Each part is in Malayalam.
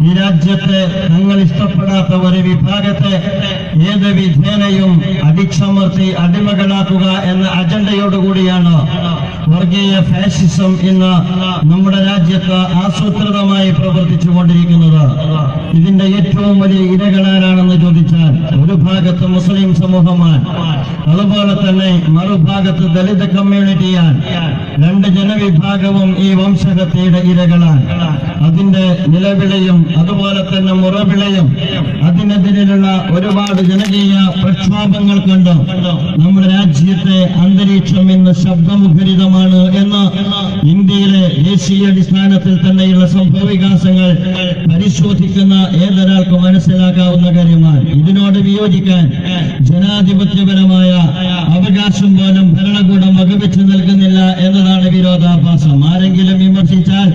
ഈ രാജ്യത്തെ തങ്ങൾ ഇഷ്ടപ്പെടാത്ത ഒരു വിഭാഗത്തെ ഏത് വിധേനയും അടിച്ചമർത്തി അടിമകളാക്കുക എന്ന അജണ്ടയോടുകൂടിയാണ് വർഗീയ ഫാഷിസം ഇന്ന് നമ്മുടെ രാജ്യത്ത് ആസൂത്രിതമായി പ്രവർത്തിച്ചു കൊണ്ടിരിക്കുന്നത്. ഇതിന്റെ ഏറ്റവും വലിയ ഇരകളാരാണെന്ന് ചോദിച്ചാൽ ഒരു ഭാഗത്ത് മുസ്ലിം സമൂഹമാണ്, അതുപോലെ തന്നെ മറുഭാഗത്ത് ദളിത് കമ്മ്യൂണിറ്റിയാണ്. രണ്ട് ജനവിഭാഗവും ഈ വംശഹത്യയുടെ ഇരകളാണ്. അതിന്റെ നിലവിളിയും അതുപോലെ തന്നെ മുറവിളിയും അതിനെതിരെയുള്ള ഒരുപാട് ജനകീയ പ്രക്ഷോഭങ്ങൾ കണ്ട് നമ്മുടെ രാജ്യത്തെ അന്തരീക്ഷം ഇന്ന് ശബ്ദമുഖരിതമാണ് എന്ന് ഇന്ത്യയിലെ ദേശീയാടിസ്ഥാനത്തിൽ തന്നെയുള്ള സംഭവവികാസങ്ങൾ പരിശോധിക്കുന്ന ഏതൊരാൾക്കും മനസ്സിലാക്കാവുന്ന കാര്യമാണ്. ഇതിനോട് വിയോജിക്കാൻ ജനാധിപത്യപരമായ അവകാശം പോലും ഭരണകൂടം വകവെച്ചു നൽകുന്നില്ല എന്നതാണ് വിരോധാഭാസം. ആരെങ്കിലും വിമർശിച്ചാൽ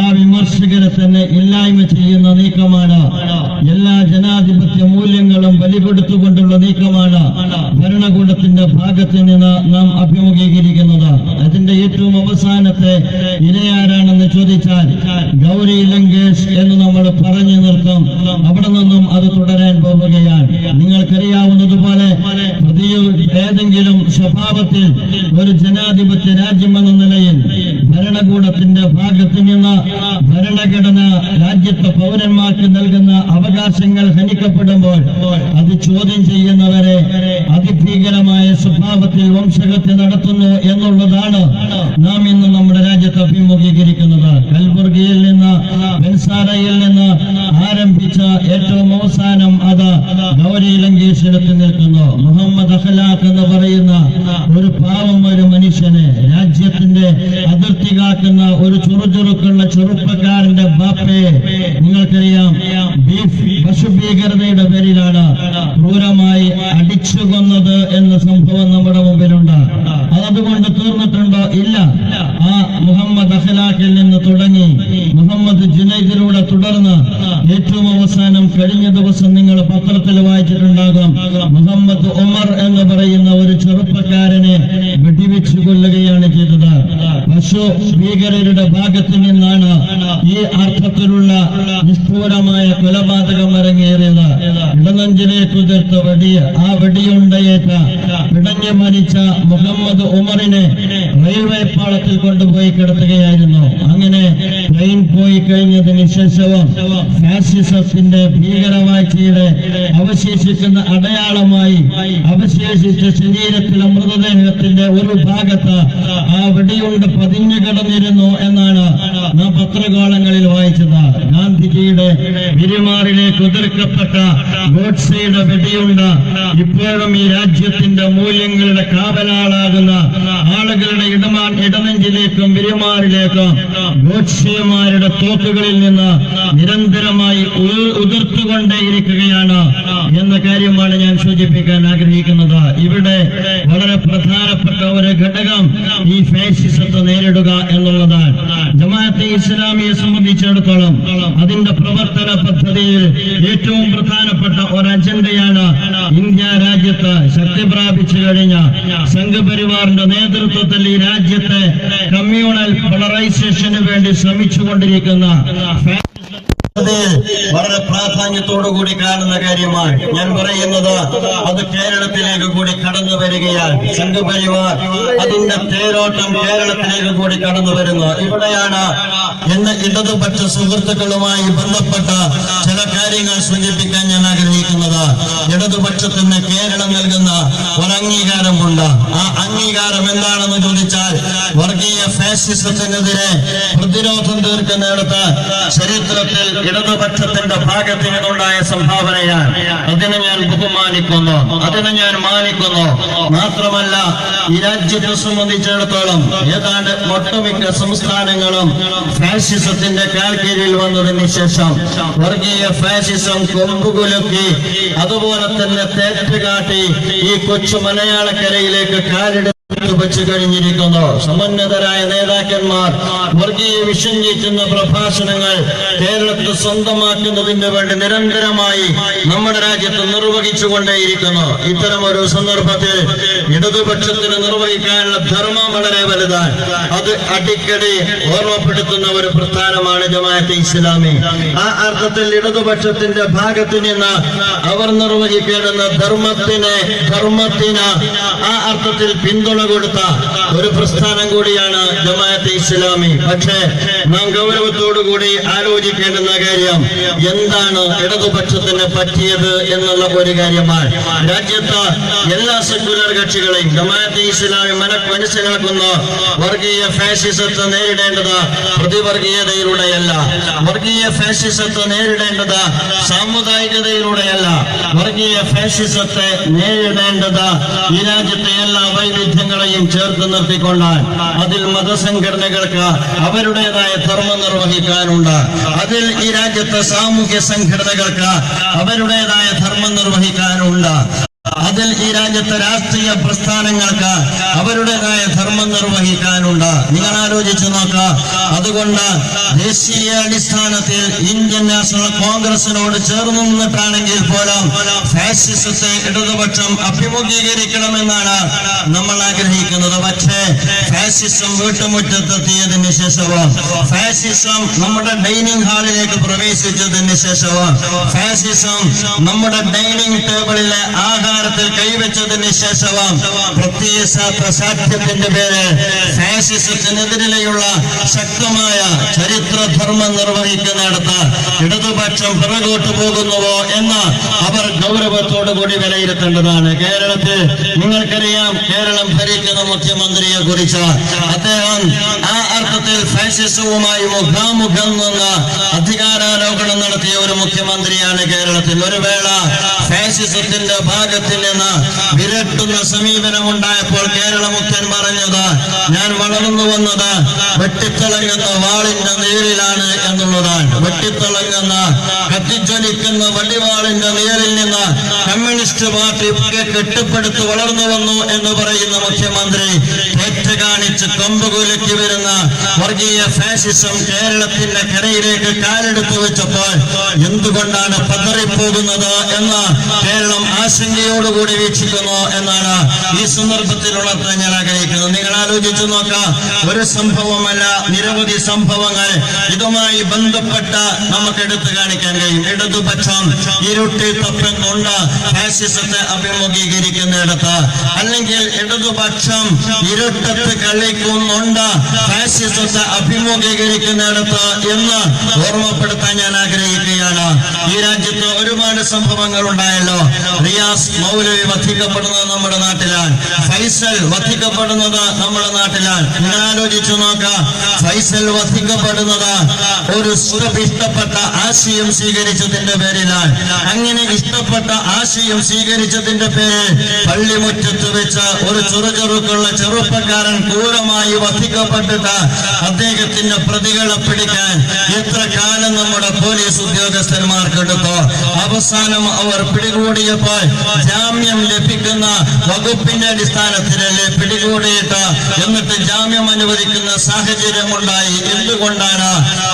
ആ വിമർശകരെ തന്നെ ഇല്ലായ്മ ചെയ്യുന്ന നീക്കമാണ്, എല്ലാ ജനാധിപത്യ മൂല്യങ്ങളും ബലികൊടുത്തുകൊണ്ടുള്ള നീക്കമാണ് ഭരണകൂടത്തിന്റെ ഭാഗത്ത് നിന്ന് നാം അഭിമുഖീകരിക്കുന്നത്. അതിന്റെ ഏറ്റവും അവസാനത്തെ ഇരയാരാണെന്ന് ചോദിച്ചാൽ ഗൗരി ലങ്കേഷ് എന്ന് നമ്മൾ പറഞ്ഞു നിർത്തും. അവിടെ നിന്നും അത് തുടരാൻ പോവുകയാണ്. നിങ്ങൾക്കറിയാവുന്നതുപോലെ ഏതെങ്കിലും സ്വഭാവത്തിൽ ഒരു ജനാധിപത്യ രാജ്യമെന്ന നിലയിൽ ഭരണകൂടത്തിന്റെ ഭാഗത്ത് നിന്ന് ഭരണഘടന രാജ്യത്തെ പൗരന്മാർക്ക് നൽകുന്ന അവകാശങ്ങൾ ഹനിക്കപ്പെടുമ്പോൾ അത് ചോദ്യം ചെയ്യുന്നവരെ അതിഭീകരമായ സ്വഭാവത്തിൽ വംശഹത്യ നടത്തുന്നു എന്നുള്ളതാണ് നാം ഇന്ന് നമ്മുടെ രാജ്യത്ത് അഭിമുഖീകരിക്കുന്നത്. കൽബുർഗിയിൽ നിന്ന് ബെൻസാരയിൽ നിന്ന് ആരംഭിച്ച ഏറ്റവും അവസാനം അത് ഗൗരി ലങ്കേഷിലെത്തി നിൽക്കുന്നു. മുഹമ്മദ് അഖ്ലാഖ് എന്ന് പറയുന്ന ഒരു പാവം ഒരു മനുഷ്യനെ രാജ്യത്തിന്റെ അതിർത്തി കാക്കുന്ന ഒരു ചുറുചുറുക്കുള്ള ചെറുപ്പക്കാരന്റെ ബാപ്പയെ നിങ്ങൾക്കറിയാം പശുഭീകരതയുടെ പേരിലാണ് ക്രൂരമായി അടിച്ചു കൊന്നത് എന്ന സംഭവം നമ്മുടെ മുമ്പിലുണ്ട്. അതുകൊണ്ട് തീർന്നിട്ടുണ്ടോ? ഇല്ല. ആ മുഹമ്മദ് അഖ്ലാഖിൽ നിന്ന് തുടങ്ങി മുഹമ്മദ് ജുനൈദിലൂടെ തുടർന്ന് ഏറ്റവും അവസാനം കഴിഞ്ഞ ദിവസം നിങ്ങൾ പത്രത്തിൽ വായിച്ചിട്ടുണ്ടാകും, മുഹമ്മദ് ഉമർ എന്ന് പറയുന്ന ഒരു ചെറുപ്പക്കാരനെ വെടിവെച്ചു കൊല്ലുകയാണ് ചെയ്തത്. പശു ഭീകരരുടെ ഭാഗത്ത് നിന്നാണ് ഈ അർത്ഥത്തിലുള്ള നിഷ്ഠൂരമായ കൊലപാതകം അരങ്ങേറിയത്. ഇടനെഞ്ചിലേക്ക് ഉതിർത്ത വെടി, ആ വെടിയുണ്ടയേറ്റ പിടഞ്ഞു മരിച്ച മുഹമ്മദ് ഉമറിനെ റെയിൽവേ പാളത്തിൽ കൊണ്ടുപോയി കിടത്തുകയായിരുന്നു. അങ്ങനെ ട്രെയിൻ പോയി കഴിഞ്ഞതിന് ശേഷവും ഫാസിസത്തിന്റെ ഭീകരവാഴ്ചയുടെ അവശേഷിക്കുന്ന അടയാളമായി അവശേഷിച്ച ശരീരത്തിലെ മൃതദേഹത്തിന്റെ ഒരു ഭാഗത്ത് ആ വെടിയുണ്ട് പതിഞ്ഞു കിടന്നിരുന്നു എന്നാണ് നാം പത്രകോളങ്ങളിൽ വായിച്ചത്. ഗാന്ധിജിയുടെ വിരിമാറിലേക്ക് ഉതിർക്കപ്പെട്ട ഗോഡ്സെയുടെ വെടിയുണ്ട് ഇപ്പോഴും ഈ രാജ്യത്തിന്റെ മൂല്യങ്ങളുടെ കാവലാളാകുന്ന ആളുകളുടെ ഇടനെഞ്ചിലേക്കും വിരിമാറിലേക്കും ഗോഡ്സെമാരുടെ തോക്കുകളിൽ നിന്ന് നിരന്തരമായി ഉതിർത്തുകൊണ്ടേയിരിക്കുകയാണ് എന്ന കാര്യമാണ് ഞാൻ സൂചിപ്പിക്കാൻ ആഗ്രഹിക്കുന്നത്. ഇവിടെ വളരെ പ്രധാനപ്പെട്ട ഒരു ഘടകം ഈ ഫാസിസത്തെ നേരിടുക എന്നുള്ളതാണ്. ജമാഅത്തെ ഇസ്ലാമിയെ സംബന്ധിച്ചിടത്തോളം അതിന്റെ പ്രവർത്തന പദ്ധതിയിൽ ഏറ്റവും പ്രധാനപ്പെട്ട ഒരു അജണ്ടയാണ് ഇന്ത്യ രാജ്യത്ത് ശക്തി പ്രാപിച്ചു കഴിഞ്ഞ സംഘപരിവാറിന്റെ നേതൃത്വത്തിൽ ഈ രാജ്യത്തെ കമ്മ്യൂണൽ പോളറൈസേഷന് വേണ്ടി ശ്രമിച്ചുകൊണ്ടിരിക്കുന്ന വളരെ പ്രാധാന്യത്തോടുകൂടി കാണുന്ന കാര്യമാണ് ഞാൻ പറയുന്നത്. അത് കേരളത്തിലേക്ക് കൂടി കടന്നു വരികയാണ്. സംഘപരിവാർ അതിന്റെ തേരോട്ടം കേരളത്തിലേക്ക് കൂടി കടന്നു വരുന്നു. ഇവിടെയാണ് എന്ന ഇടതുപക്ഷ സുഹൃത്തുക്കളുമായി ബന്ധപ്പെട്ട ചില കാര്യങ്ങൾ സൂചിപ്പിക്കാൻ ഞാൻ ആഗ്രഹിക്കുന്നത്. ഇടതുപക്ഷത്തിന് കേരളം നൽകുന്ന ഒരു അംഗീകാരമുണ്ട്. ആ അംഗീകാരം എന്താണെന്ന് ചോദിച്ചാൽ വർഗീയ ഫാസിസത്തിനെതിരെ പ്രതിരോധം തീർക്കുന്നിടത്ത് ചരിത്രത്തിൽ ഇടതുപക്ഷത്തിന്റെ ഭാഗത്ത് നിന്നുണ്ടായ സംഭാവനയാണ്. അതിനെ ഞാൻ ബഹുമാനിക്കുന്നു, അതിനെ ഞാൻ മാനിക്കുന്നു. മാത്രമല്ല ഈ രാജ്യത്തെ സംബന്ധിച്ചിടത്തോളം ഏതാണ്ട് ഒട്ടുമിക്ക സംസ്ഥാനങ്ങളും ഫാസിസത്തിന്റെ കാൽക്കീഴിൽ വന്നതിന് ശേഷം വർഗീയ ഫാസിസം കൊമ്പുകുലുക്കി അതുപോലെ തന്നെ തേറ്റുകാട്ടി ഈ കൊച്ചു മലയാളക്കരയിലേക്ക് കാലെടുത്ത് എടുത്തു വെച്ചു കഴിഞ്ഞിരിക്കുന്നു. സമുന്നതരായ നേതാക്കന്മാർ വർഗീയ വിഷം ചീറ്റുന്ന പ്രഭാഷണങ്ങൾ കേരളത്തിൽ സ്വന്തമാക്കുന്നതിന് വേണ്ടി നിരന്തരമായി നമ്മുടെ രാജ്യത്ത് നിർവഹിച്ചുകൊണ്ടേയിരിക്കുന്നു. ഇത്തരമൊരു സന്ദർഭത്തിൽ ഇടതുപക്ഷത്തിന് നിർവഹിക്കാനുള്ള ധർമ്മം വളരെ വലുതാണ്. അത് അടിക്കടി ഓർമ്മപ്പെടുത്തുന്ന ഒരു പ്രസ്ഥാനമാണ് ജമാഅത്തെ ഇസ്ലാമി. ആ അർത്ഥത്തിൽ ഇടതുപക്ഷത്തിന്റെ ഭാഗത്ത് നിന്ന് അവർ നിർവഹിക്കേണ്ടുന്ന ധർമ്മത്തിന് ആ അർത്ഥത്തിൽ പിന്തുണ കൊടുത്ത ഒരു പ്രസ്ഥാനം കൂടിയാണ് ജമാഅത്തെ ഇസ്ലാമി. പക്ഷേ നാം ഗൗരവത്തോടുകൂടി ആലോചിക്കേണ്ടുന്ന കാര്യം എന്താണ് ഇടതുപക്ഷത്തിന് പറ്റിയത് എന്നുള്ള ഒരു കാര്യമാണ്. രാജ്യത്ത് എല്ലാ സെക്യുലർ കക്ഷികളെയും ജമാഅത്തെ ഇസ്ലാമി മനസ്സിലാക്കുന്ന വർഗീയ ഫാഷിസത്തെ നേരിടേണ്ടത് പ്രതിവർഗീയതയിലൂടെയല്ല, വർഗീയ ഫാഷിസത്തെ നേരിടേണ്ടത് സാമുദായികതയിലൂടെയല്ല, വർഗീയ ഫാഷിസത്തെ നേരിടേണ്ടത് ഈ രാജ്യത്തെ എല്ലാ വൈവിധ്യങ്ങളെയും ചേർത്ത് നിർത്തിക്കൊണ്ടാണ്. അതിൽ മതസംഘടനകൾക്ക് അവരുടേതായ ധർമ്മം നിർവഹിക്കാനുണ്ട്. അതിൽ ഈ രാജ്യത്തെ സാമൂഹ്യ സംഘടനകൾക്ക് അവരുടേതായ ധർമ്മം നിർവഹിക്കാനുണ്ട്. അതിൽ ഈ രാജ്യത്തെ രാഷ്ട്രീയ പ്രസ്ഥാനങ്ങൾക്ക് അവരുടേതായ ധർമ്മം നിർവഹിക്കാനുണ്ട്. നിങ്ങൾ ആലോചിച്ചു നോക്കുക. അതുകൊണ്ട് ദേശീയ അടിസ്ഥാനത്തിൽ ഇന്ത്യൻ നാഷണൽ കോൺഗ്രസിനോട് ചേർന്ന് നിന്നിട്ടാണെങ്കിൽ പോലും ഫാഷിസത്തെ ഇടതുപക്ഷം അഭിമുഖീകരിക്കണമെന്നാണ് നമ്മൾ ആഗ്രഹിക്കുന്നത്. പക്ഷേ ഫാഷിസം വീട്ടുമുറ്റത്തെത്തിയതിന് ശേഷവും, ഫാഷിസം നമ്മുടെ ഡൈനിങ് ഹാളിലേക്ക് പ്രവേശിച്ചതിന് ശേഷവും, ഫാഷിസം നമ്മുടെ ഡൈനിങ് ടേബിളിലെ ആഹാരത്തിൽ കൈവച്ചതിന് ശേഷവും പ്രത്യയശാസ്ത്ര സാധ്യത്തിന്റെ പേരിൽ ഫാഷിസത്തിനെതിരെയുള്ള ശക്തമായ ചരിത്രധർമ്മം നിർവഹിക്കുന്നിടത്ത് ഇടതുപക്ഷം പിറകോട്ട് പോകുന്നുവോ എന്ന് അവർ ഗൗരവത്തോടുകൂടി വിലയിരുത്തേണ്ടതാണ്. കേരളത്തിൽ നിങ്ങൾക്കറിയാം, കേരളം ഭരിക്കുന്ന മുഖ്യമന്ത്രിയെ കുറിച്ച് അദ്ദേഹം ആ അർത്ഥത്തിൽ ഫാഷിസവുമായി മുഖാമുഖം നിന്ന് അധികാരാരോപണം നടത്തിയ ഒരു മുഖ്യമന്ത്രിയാണ് കേരളത്തിൽ. ഒരു വേള ഫാഷിസത്തിന്റെ ഭാഗത്ത് നിന്ന് വിരട്ടുന്ന സമീപനം ഉണ്ടായപ്പോൾ കേരള മുഖ്യൻ പറഞ്ഞത്, ഞാൻ വളർന്നു വന്നത് വെട്ടിത്തിളങ്ങുന്ന വാളിന്റെ നേരിലാണ് എന്നുള്ളതാണ്. വെട്ടിത്തിളങ്ങുന്ന കത്തിജ്വലിക്കുന്ന വടിവാളിന്റെ നേരിൽ നിന്ന് കമ്മ്യൂണിസ്റ്റ് പാർട്ടി കെട്ടിപ്പടുത്ത് വളർന്നു വന്നു എന്ന് പറയുന്ന മുഖ്യമന്ത്രി കാണിച്ച് കൊമ്പുകുലയ്ക്ക് വരുന്ന വർഗീയ ഫാഷിസം കേരളത്തിന്റെ കരയിലേക്ക് കാലെടുത്തു വെച്ചപ്പോൾ എന്തുകൊണ്ടാണ് പതറിപ്പോകുന്നത് എന്ന് കേരളം ആശങ്കയോടുകൂടി വീക്ഷിക്കുന്നു എന്നാണ് ഈ സന്ദർഭത്തിൽ ഉണർത്താൻ ഞാൻ ആഗ്രഹിക്കുന്നത്. നിങ്ങൾ ആലോചിച്ചു നോക്കാം, ഒരു സംഭവമല്ല, നിരവധി സംഭവങ്ങൾ ഇതുമായി ബന്ധപ്പെട്ട് നമുക്ക് എടുത്തു കാണിക്കാൻ കഴിയും. ഇടതുപക്ഷം ഇരുട്ടിൽ തപ്പുന്നുണ്ട് ഫാഷിസത്തെ അഭിമുഖീകരിക്കുന്നിടത്ത്, അല്ലെങ്കിൽ ഇടതുപക്ഷം ഇരുട്ടത്ത് കളിക്കുന്നുണ്ട് ഫാഷിസത്തെ അഭിമുഖീകരിക്കുന്നിടത്ത് എന്ന് ഓർമ്മപ്പെടുത്താൻ ഞാൻ ആഗ്രഹിക്കുകയാണ്. ഈ രാജ്യത്ത് ഒരുപാട് സംഭവങ്ങൾ ഉണ്ടായല്ലോ. റിയാസ് മൗലവി വധിക്കപ്പെടുന്നത് നമ്മുടെ നാട്ടിലാണ്, ഫൈസൽ വധിക്കപ്പെടുന്നത് നമ്മുടെ നാട്ടിലാണ്. നിങ്ങൾ ആലോചിച്ചു നോക്കാം, ഫൈസൽ വധിക്കപ്പെടുന്നത് ഒരു ഇഷ്ടപ്പെട്ട ആശയം സ്വീകരിച്ചതിന്റെ പേരിലാണ്. അങ്ങനെ ഇഷ്ടപ്പെട്ട ആശയം സ്വീകരിച്ചതിന്റെ പേരിൽ പള്ളിമുറ്റത്ത് വെച്ച് ഒരു ചെറുചെറുക്കുള്ള ചെറുപ്പക്കാരൻ ക്രൂരമായി വധിക്കപ്പെട്ടിട്ട് അദ്ദേഹത്തിന്റെ പ്രതികളെ പിടിക്കാൻ എത്ര കാലം നമ്മുടെ പോലീസ് ഉദ്യോഗസ്ഥന്മാർക്കെടുത്തു. അവസാനം അവർ പിടികൂടിയപ്പോൾ ജാമ്യം ലഭിക്കുന്ന വകുപ്പിന്റെ അടിസ്ഥാനത്തിലല്ലേ പിടികൂടിയിട്ട് എന്നിട്ട് ജാമ്യം അനുവദിക്കുന്ന സാഹചര്യമുണ്ടായി. എന്തുകൊണ്ടാണ്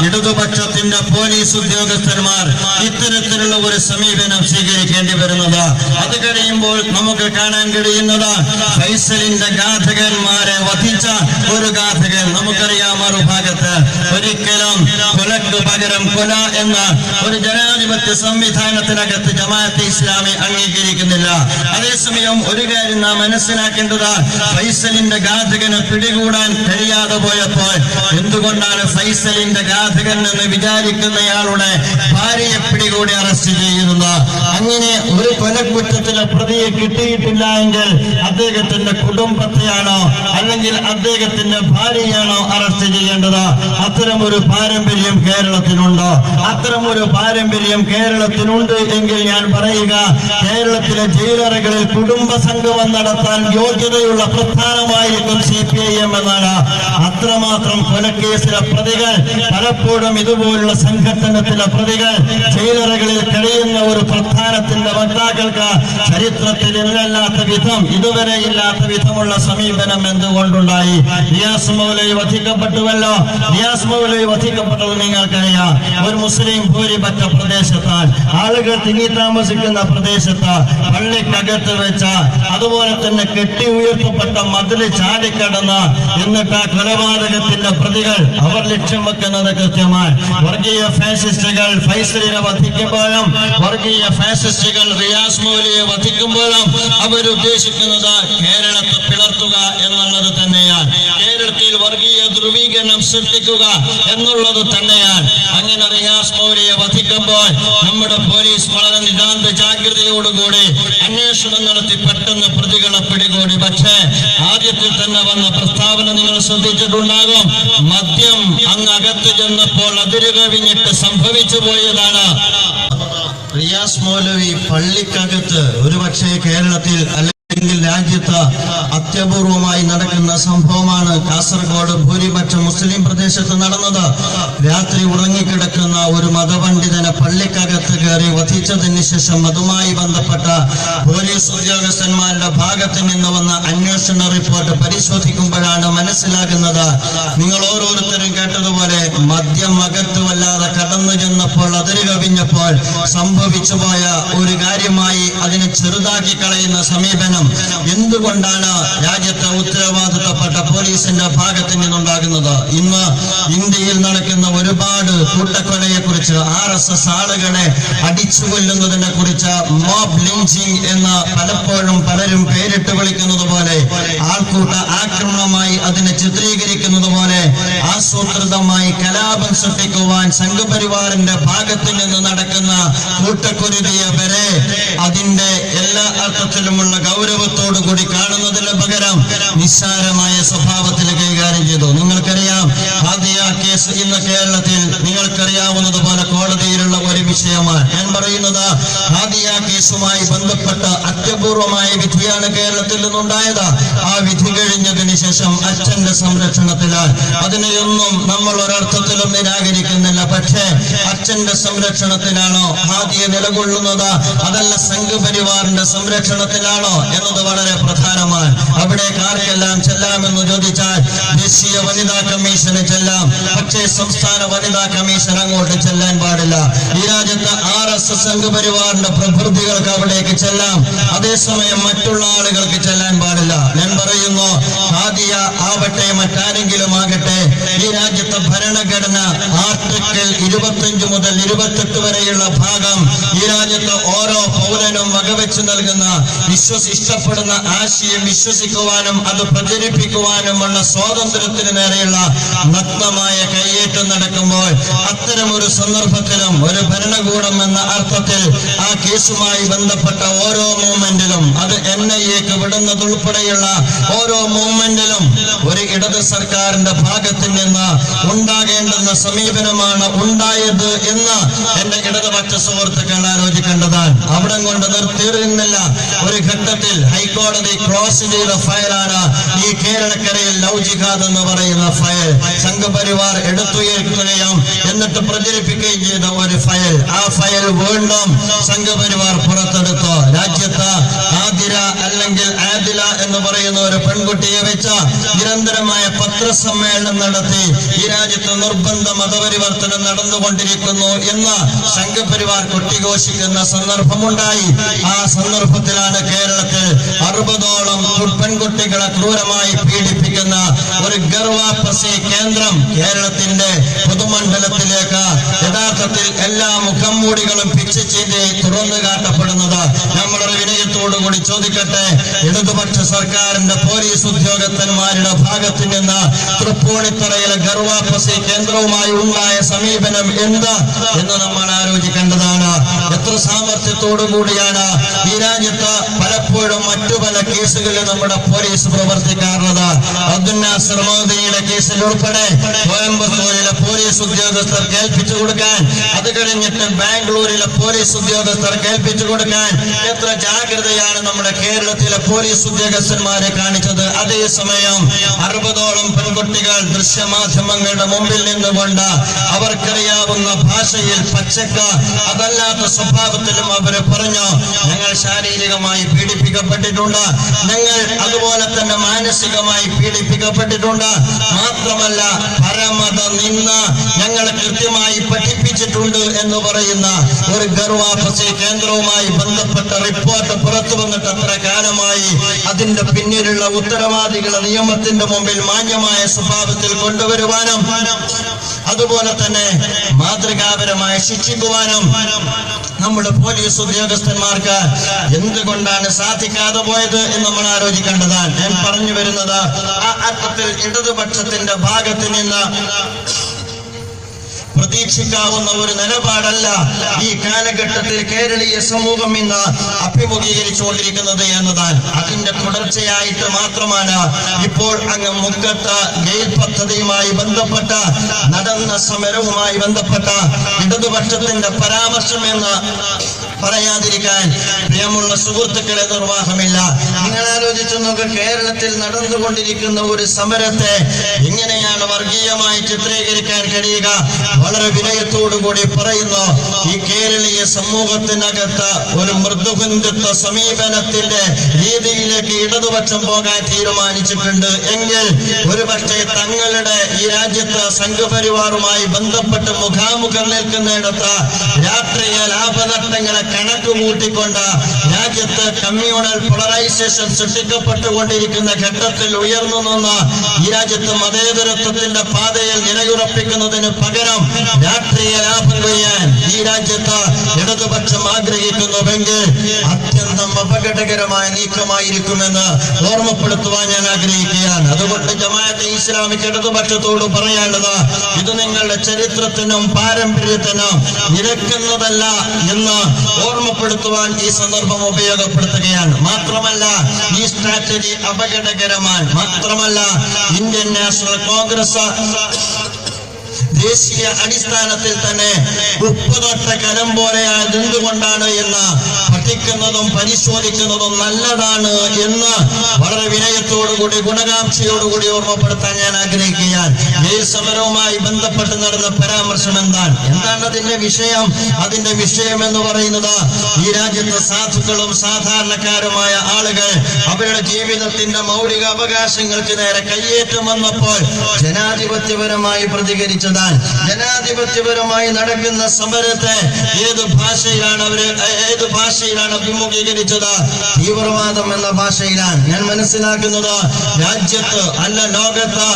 ഇടതുപക്ഷത്തിന്റെ പോലീസ് ഉദ്യോഗസ്ഥന്മാർ ഇത്തരത്തിലുള്ള ഒരു സമീപനം സ്വീകരിക്കേണ്ടി വരുന്നത്? അത് കഴിയുമ്പോൾ നമുക്ക് കാണാൻ കഴിയുന്നത് ഫൈസലിന്റെ ഘാതകന്മാരെ വധിച്ച ഒരു ഘാതകൻ നമുക്കറിയാം. മറുഭാഗത്ത് ഒരിക്കലും കൊലക്ക് പകരം കൊല എന്ന ഒരു ജനാധിപത്യ സംവിധാനത്തിനകത്ത് ജമാഅത്തെ ഇസ്ലാമി അംഗീകരിക്കുന്നില്ല. അതേസമയം ഒരു കാര്യം നാം മനസ്സിലാക്കേണ്ടത്, ഫൈസലിന്റെ ഘാതകന് പിടികൂടാൻ കഴിയാതെ പോയപ്പോൾ എന്തുകൊണ്ടാണ് ഫൈസലിന്റെ ഘാതകൻ എന്ന് വിചാരിക്കുന്നയാളുടെ ഭാര്യയെ പിടികൂടി അറസ്റ്റ് ചെയ്യുന്നത്? അങ്ങനെ ഒരു കൊലക്കുറ്റത്തിലെ പ്രതിയെ കിട്ടിയിട്ടില്ല എങ്കിൽ അദ്ദേഹത്തിന്റെ കുടുംബത്തെയാണോ അല്ലെങ്കിൽ അദ്ദേഹത്തിന്റെ ഭാര്യയാണോ അറസ്റ്റ് ചെയ്യേണ്ടത്? അത്തരം ഒരു പാരമ്പര്യം കേരളത്തിനുണ്ടോ? അത്തരം ഒരു പാരമ്പര്യം കേരളത്തിനുണ്ട് എങ്കിൽ ഞാൻ പറയുക, കേരളത്തിലെ ജയിലറകളിൽ കുടുംബ സംഗമം നടത്താൻ യോഗ്യതയുള്ള പ്രസ്ഥാനമായിരിക്കും CPIM എന്നാണ്. അത്രമാത്രം കൊലക്കേസിലെ പ്രതികൾ, പലപ്പോഴും ഇതുപോലുള്ള സംഘട്ടനത്തിലെ പ്രതികൾ ജയിലറ അടിയറകളിൽ കഴിയുന്ന ഒരു പ്രസ്ഥാനത്തിന്റെ വക്താക്കൾക്ക് ചരിത്രത്തിൽ ഇന്നല്ലാത്ത വിധം ഇതുവരെ ഇല്ലാത്ത വിധമുള്ള സമീപനം എന്തുകൊണ്ടുണ്ടായി? റിയാസ് മൗലവി വധിക്കപ്പെട്ടുവല്ലോ. റിയാസ് മൗലവി വധിക്കപ്പെട്ടത് നിങ്ങൾക്കറിയാം. ഒരു മുസ്ലിം ഭൂരിപക്ഷ പ്രദേശത്താൽ, ആളുകൾ തിങ്ങി താമസിക്കുന്ന പ്രദേശത്ത്, പള്ളിക്കകത്ത് വെച്ച, അതുപോലെ തന്നെ കെട്ടി ഉയർത്തപ്പെട്ട മതിൽ ചാടിക്കടന്ന് എന്നിട്ട് ആ കൊലപാതകത്തിന്റെ പ്രതികൾ അവർ ലക്ഷ്യം വെക്കുന്നത് കൃത്യമായി വർഗീയ ഫാസിസ്റ്റുകൾ ഫൈസലിനെ വധിക്കുമ്പോഴും വർഗീയ ഫാസിസ്റ്റുകൾ റിയാസ് മൗലവിയെ വധിക്കുമ്പോഴും അവരുദ്ദേശിക്കുന്നത് കേരളത്തെ പിളർത്തുക എന്നുള്ളത് തന്നെയാണ്. കേരളത്തിൽ വർഗീയ ധ്രുവീകരണം സൃഷ്ടിക്കുക എന്നുള്ളത് തന്നെയാണ്. അങ്ങനെ റിയാസ് മൗലവിയെ വധിക്കുമ്പോൾ നമ്മുടെ പോലീസ് വളരെ നിതാന്ത ജാഗ്രതയോടുകൂടി അന്വേഷണം നടത്തി പെട്ടെന്ന് പ്രതികളെ പിടികൂടി. പക്ഷേ ആദ്യത്തിൽ തന്നെ വന്ന പ്രസ്താവന നിങ്ങൾ ശ്രദ്ധിച്ചിട്ടുണ്ടാകും. മദ്യം അങ്ങകത്ത് ചെന്നപ്പോൾ അതിരുകവിഞ്ഞിട്ട് സംഭവിച്ചു പോയതാണ്. റിയാസ് മൗലവി പള്ളിക്കകത്ത് ഒരുപക്ഷെ കേരളത്തിൽ രാജ്യത്ത് അത്യപൂർവമായി നടക്കുന്ന സംഭവമാണ്. കാസർഗോഡ് ഭൂരിപക്ഷ മുസ്ലിം പ്രദേശത്ത് നടന്നത്. രാത്രി ഉറങ്ങിക്കിടക്കുന്ന ഒരു മതപണ്ഡിതനെ പള്ളിക്കകത്ത് കയറി വധിച്ചതിന് ശേഷം അതുമായി ബന്ധപ്പെട്ട പോലീസ് ഉദ്യോഗസ്ഥന്മാരുടെ ഭാഗത്ത് നിന്ന് വന്ന അന്വേഷണ റിപ്പോർട്ട് പരിശോധിക്കുമ്പോഴാണ് മനസ്സിലാകുന്നത്. നിങ്ങൾ ഓരോരുത്തരും കേട്ടതുപോലെ മദ്യം അകത്ത് വല്ലാതെ കടന്നു ചെന്നപ്പോൾ അതിര് കവിഞ്ഞപ്പോൾ സംഭവിച്ചു പോയ ഒരു കാര്യമായി അതിനെ ചെറുതാക്കി കളയുന്ന സമീപനം എന്തുകൊണ്ടാണ് രാജ്യത്തെ ഉത്തരവാദിത്തപ്പെട്ട പോലീസിന്റെ ഭാഗത്ത് നിന്നുണ്ടാകുന്നത്? ഇന്ന് ഇന്ത്യയിൽ നടക്കുന്ന ഒരുപാട് കൂട്ടക്കൊലയെ കുറിച്ച്, RSS ആളുകളെ അടിച്ചു കൊല്ലുന്നതിനെ കുറിച്ച്, മോബ് ലിഞ്ചിങ് എന്ന് പലപ്പോഴും പലരും പേരിട്ട് വിളിക്കുന്നത് പോലെ, ആൾക്കൂട്ട ആക്രമണമായി അതിനെ ചിത്രീകരിക്കുന്നത് പോലെ, ആസൂത്രിതമായി കലാപം സൃഷ്ടിക്കുവാൻ സംഘപരിവാറിന്റെ ഭാഗത്ത് നിന്ന് നടക്കുന്ന കൂട്ടക്കൊരുതിയെ വരെ അതിന്റെ എല്ലാ അർത്ഥത്തിലുമുള്ള ഗൗരവത്തോടുകൂടി കാണുന്നതിന് പകരം നിസ്സാരമായ സ്വഭാവത്തിൽ കൈകാര്യം ചെയ്തു. നിങ്ങൾക്കറിയാം, ഹാദിയ കേസ് ഇന്ന് കേരളത്തിൽ നിങ്ങൾക്കറിയാവുന്നതുപോലെ കോടതിയിലുള്ള ഒരു വിഷയമാണ്. ഞാൻ പറയുന്നത് ഹാദിയ കേസുമായി ബന്ധപ്പെട്ട അത്യപൂർവമായ വിധിയാണ് കേരളത്തിൽ നിന്നുണ്ടായത്. ആ വിധി കഴിഞ്ഞതിന് ശേഷം അച്ഛന്റെ സംരക്ഷണത്തിലാണ്. അതിനെയൊന്നും നമ്മൾ ഒരർത്ഥത്തിലും നിരാകരിക്കുന്നില്ല. പക്ഷേ അച്ഛന്റെ സംരക്ഷണത്തിലാണോ ഹാദിയ നിലകൊള്ളുന്നത്, അതല്ല സംഘപരിവാറിന്റെ സംരക്ഷണത്തിലാണോ എന്നത് വളരെ പ്രധാനമാണ്. അവിടെ ആർക്കെല്ലാം ചെല്ലാമെന്ന് ചോദിച്ചാൽ ദേശീയ വനിതാ കമ്മീഷന് ചെല്ലാം. പക്ഷേ സംസ്ഥാന വനിതാ കമ്മീഷൻ അങ്ങോട്ട് ചെല്ലാൻ പാടില്ല. ഈ രാജ്യത്ത് RSS സംഘപരിവാറിന്റെ പ്രഭൃതികൾക്ക് അവിടേക്ക് ചെല്ലാം. അതേസമയം മറ്റുള്ള ആളുകൾക്ക് ചെല്ലാൻ പാടില്ല. ഞാൻ പറയുന്നു, ഹാദിയ ആവട്ടെ മറ്റാരെങ്കിലും ആകട്ടെ, ഈ രാജ്യത്തെ ഭരണഘടന ആർട്ടിക്കിൾ 25 മുതൽ 28 വരെയുള്ള ഭാഗം ഈ രാജ്യത്ത് ഓരോ പൗരനും വകവെച്ച് നൽകുന്ന ഇഷ്ടപ്പെടുന്ന ആശയം വിശ്വസിക്കുവാനും അത് പ്രചരിപ്പിക്കുവാനുമുള്ള സ്വാതന്ത്ര്യത്തിന് നേരെയുള്ള നഗ്നമായ കയ്യേറ്റം നടക്കുമ്പോൾ അത്തരമൊരു സന്ദർഭത്തിലും ഒരു ഭരണകൂടം എന്ന അർത്ഥത്തിൽ ആ കേസുമായി ബന്ധപ്പെട്ട ഓരോ മൂവ്മെന്റിലും, അത് NIAക്ക് വിടുന്നതുൾപ്പെടെയുള്ള ഓരോ മൂവ്മെന്റിലും ഒരു ഇടത് സർക്കാരിന്റെ ഭാഗത്ത് നിന്ന് ഉണ്ടാകേണ്ടുന്ന സമീപനമാണ് ഉണ്ടായത് എന്ന് എന്റെ ഇടതുപക്ഷ സുഹൃത്തുക്കൾ ആലോചിക്കേണ്ടതാണ്. അവിടെ കൊണ്ട് നിർത്തിയിരുന്നില്ല. ഒരു ഘട്ടത്തിൽ ഹൈക്കോടതി ക്രോസ് ചെയ്ത ഫയലാണ് ഈ കേരളക്കരയിൽ ലവ് ജിഹാദ് എന്ന് പറയുന്ന ഫയൽ. സംഘപരിവാർ എടുത്തുയർത്തുകയും എന്നിട്ട് പ്രചരിപ്പിക്കുകയും ചെയ്ത ഒരു ഫയൽ. ആ ഫയൽ വീണ്ടും സംഘപരിവാർ പുറത്തെടുത്തു. രാജ്യത്ത് ആതിര അല്ലെങ്കിൽ ആദില എന്ന് പറയുന്ന ഒരു പെൺകുട്ടിയെ വെച്ച് നിരന്തരമായ പത്രസമ്മേളനം നടത്തി ഈ രാജ്യത്ത് നിർബന്ധ മതപരിവർത്തനം നടന്നുകൊണ്ടിരിക്കുന്നു എന്ന് സംഘപരിവാർ കൊട്ടിഘോഷിക്കുന്ന സന്ദർഭമുണ്ടായി. ആ സന്ദർഭത്തിലാണ് കേരളത്തിൽ 60ഓളം പെൺകുട്ടികളെ ക്രൂരമായി പീഡിപ്പിക്കുന്ന ഒരു ഗർവാപസി കേന്ദ്രം കേരളത്തിന്റെ പൊതുമണ്ഡലത്തിലേക്ക് യഥാർത്ഥത്തിൽ എല്ലാ മുഖംമൂടികളും പിച്ച് ചെയ്ത് തുറന്നു കാട്ടപ്പെടുന്നത്. നമ്മളൊരു വിനയത്തോടുകൂടി ചോദിക്കട്ടെ, ഇടതുപക്ഷ സർക്കാരിന്റെ പോലീസ് ഉദ്യോഗസ്ഥന്മാരുടെ ഭാഗത്ത് നിന്ന് തൃപ്പൂണിത്തുറയിലെ ഗർവാപസി കേന്ദ്രവുമായി ഉണ്ടായ സമീപനം എന്ത് എന്ന് നമ്മൾ ആലോചിക്കേണ്ടതാണ്. എത്ര അത്ര സാമർത്ഥ്യത്തോടു കൂടിയാണ് ഈ രാജ്യത്ത് പലപ്പോഴും മറ്റു പല കേസുകളിൽ നമ്മുടെ പോലീസ് പ്രവർത്തിക്കാറുള്ളത്. അബ്ദുൽ നാസർ മൗദൂദിയുടെ കേസിൽ ഉൾപ്പെടെ കോയമ്പത്തൂരിലെ പോലീസ് ഉദ്യോഗസ്ഥർ കേൾപ്പിച്ചു കൊടുക്കാൻ, അത് കഴിഞ്ഞിട്ട് ബാംഗ്ലൂരിലെ പോലീസ് ഉദ്യോഗസ്ഥർ കേൾപ്പിച്ചു കൊടുക്കാൻ എത്ര ജാഗ്രതയാണ് നമ്മുടെ കേരളത്തിലെ പോലീസ് ഉദ്യോഗസ്ഥന്മാരെ കാണിച്ചത്. അതേസമയം 60ഓളം പെൺകുട്ടികൾ ദൃശ്യമാധ്യമങ്ങളുടെ മുമ്പിൽ നിന്നുകൊണ്ട് അവർക്കറിയാവുന്ന ഭാഷയിൽ പച്ചക്ക് അതല്ലാത്ത സ്വഭാവത്തിലും അവര് പറഞ്ഞു, ഞങ്ങൾ ശാരീരികമായി പീഡിപ്പിക്കപ്പെട്ടിട്ടുണ്ട്, ഞങ്ങൾ അതുപോലെ തന്നെ മാനസികമായി പീഡിപ്പിക്കപ്പെട്ടിട്ടുണ്ട്, മാത്രമല്ല പരമത നിന്ന് ഞങ്ങളെ കൃത്യമായി പഠിപ്പിച്ചിട്ടുണ്ട് എന്ന് പറയുന്ന ഒരു ഗർവാപസി കേന്ദ്രവുമായി ബന്ധപ്പെട്ട റിപ്പോർട്ട് പുറത്തു വന്നിട്ട് അത്ര കാലമായി. അതിന്റെ പിന്നിലുള്ള ഉത്തരവാദികളെ നിയമത്തിന്റെ മുമ്പിൽ മാന്യമായ സ്വഭാവത്തിൽ കൊണ്ടുവരുവാനും അതുപോലെ തന്നെ മാതൃകാപരമായി ശിക്ഷിക്കുവാനും നമ്മുടെ പോലീസ് ഉദ്യോഗസ്ഥന്മാർക്ക് എന്തുകൊണ്ടാണ് സാധിക്കാതെ പോയത് എന്ന് നമ്മൾ ആലോചിക്കേണ്ടതാണ്. ഞാൻ പറഞ്ഞു വരുന്നത് ആ അർത്ഥത്തിൽ ഇടതുപക്ഷത്തിന്റെ ഭാഗത്ത് നിന്ന് പ്രതീക്ഷിക്കാവുന്ന ഒരു നിലപാടല്ല ഈ കാലഘട്ടത്തിൽ കേരളീയ സമൂഹം ഇന്ന് അഭിമുഖീകരിച്ചുകൊണ്ടിരിക്കുന്നത് എന്നതാണ്. അതിന്റെ തുടർച്ചയായിട്ട് മാത്രമാണ് ഇപ്പോൾ അങ്ങ് മുക്കത്ത് ജയിൽ പദ്ധതിയുമായി ബന്ധപ്പെട്ട നടന്ന സമരവുമായി ബന്ധപ്പെട്ട ഇടതുപക്ഷത്തിന്റെ പരാമർശം എന്ന് പറയാതിരിക്കാൻ പ്രിയമുള്ള സുഹൃത്തുക്കളെ നിർവാഹമില്ല. നിങ്ങൾ ആലോചിച്ചു നോക്ക്, കേരളത്തിൽ നടന്നുകൊണ്ടിരിക്കുന്ന ഒരു സമരത്തെ എങ്ങനെയാണ് വർഗീയമായി ചിത്രീകരിക്കാൻ കഴിയുക? വളരെ വിനയത്തോടുകൂടി പറയുന്നു, ഈ കേരളീയ സമൂഹത്തിനകത്ത് ഒരു മൃദുഹിന്ദുത്വ സമീപനത്തിന്റെ രീതിയിലേക്ക് ഇടതുപക്ഷം പോകാൻ തീരുമാനിച്ചിട്ടുണ്ട് എങ്കിൽ ഒരുപക്ഷെ തങ്ങളുടെ ഈ രാജ്യത്ത് സംഘപരിവാറുമായി ബന്ധപ്പെട്ട് മുഖാമുഖം നിൽക്കുന്നിടത്ത് രാഷ്ട്രീയ ലാഭനഷ്ടങ്ങളെ കണക്ക് കൂട്ടിക്കൊണ്ട് രാജ്യത്ത് കമ്മ്യൂണൽ പോളറൈസേഷൻ സൃഷ്ടിക്കപ്പെട്ടുകൊണ്ടിരിക്കുന്ന ഘട്ടത്തിൽ ഉയർന്നു നിന്ന് ഈ രാജ്യത്ത് മതേതരത്വത്തിന്റെ പാതയിൽ നിലയുറപ്പിക്കുന്നതിന് പകരം രാഷ്ട്രീയ ലാഭം കൊയ്യാൻ ഈ രാജ്യത്ത് ഇടതുപക്ഷം ആഗ്രഹിക്കുന്നുവെങ്കിൽ അത്യന്തം അപകടകരമായ നീക്കമായിരിക്കുമെന്ന് ഓർമ്മപ്പെടുത്തുവാൻ ഞാൻ ആഗ്രഹിക്കുകയാണ്. അതുകൊണ്ട് ജമാഅത്തെ ഇസ്ലാമിക്ക് ഇടതുപക്ഷത്തോട് പറയാനുള്ളത്, ഇത് നിങ്ങളുടെ ചരിത്രത്തിനും പാരമ്പര്യത്തിനും നിരക്കുന്നതല്ല എന്ന് ഓർമ്മപ്പെടുത്തുവാൻ ഈ സന്ദർഭം ഉപയോഗപ്പെടുത്തുകയാണ്. മാത്രമല്ല ഈ സ്ട്രാറ്റജി അപകടകരമാണ്. മാത്രമല്ല ഇന്ത്യൻ നാഷണൽ കോൺഗ്രസ് ദേശീയ അടിസ്ഥാനത്തിൽ തന്നെ ഉപ്പുതൊട്ട കലം പോലെയായത് എന്തുകൊണ്ടാണ് എന്ന് പഠിക്കുന്നതും പരിശോധിക്കുന്നതും നല്ലതാണ് എന്ന് വളരെ വിനയത്തോടുകൂടി ഗുണകാംക്ഷയോടുകൂടി ഓർമ്മപ്പെടുത്താൻ ഞാൻ ആഗ്രഹിക്കുകയാണ്. ജയിൽ സമരവുമായി ബന്ധപ്പെട്ട് നടന്ന പരാമർശം എന്താണ് അതിന്റെ വിഷയം? അതിന്റെ വിഷയം എന്ന് പറയുന്നത് ഈ രാജ്യത്തെ സാധുക്കളും സാധാരണക്കാരുമായ ആളുകൾ അവരുടെ ജീവിതത്തിന്റെ മൗലിക അവകാശങ്ങൾക്ക് നേരെ കയ്യേറ്റം വന്നപ്പോൾ ജനാധിപത്യപരമായി പ്രതികരിച്ചതാണ്. ജനാധിപത്യപരമായി നടക്കുന്ന സമരത്തെ ഏത് ഭാഷയിലാണ് അഭിമുഖീകരിച്ചത്? തീവ്രവാദം എന്ന ഭാഷയിലാണ്. ഞാൻ മനസ്സിലാക്കുന്നത് രാജ്യത്ത് അല്ല ലോകത്ത്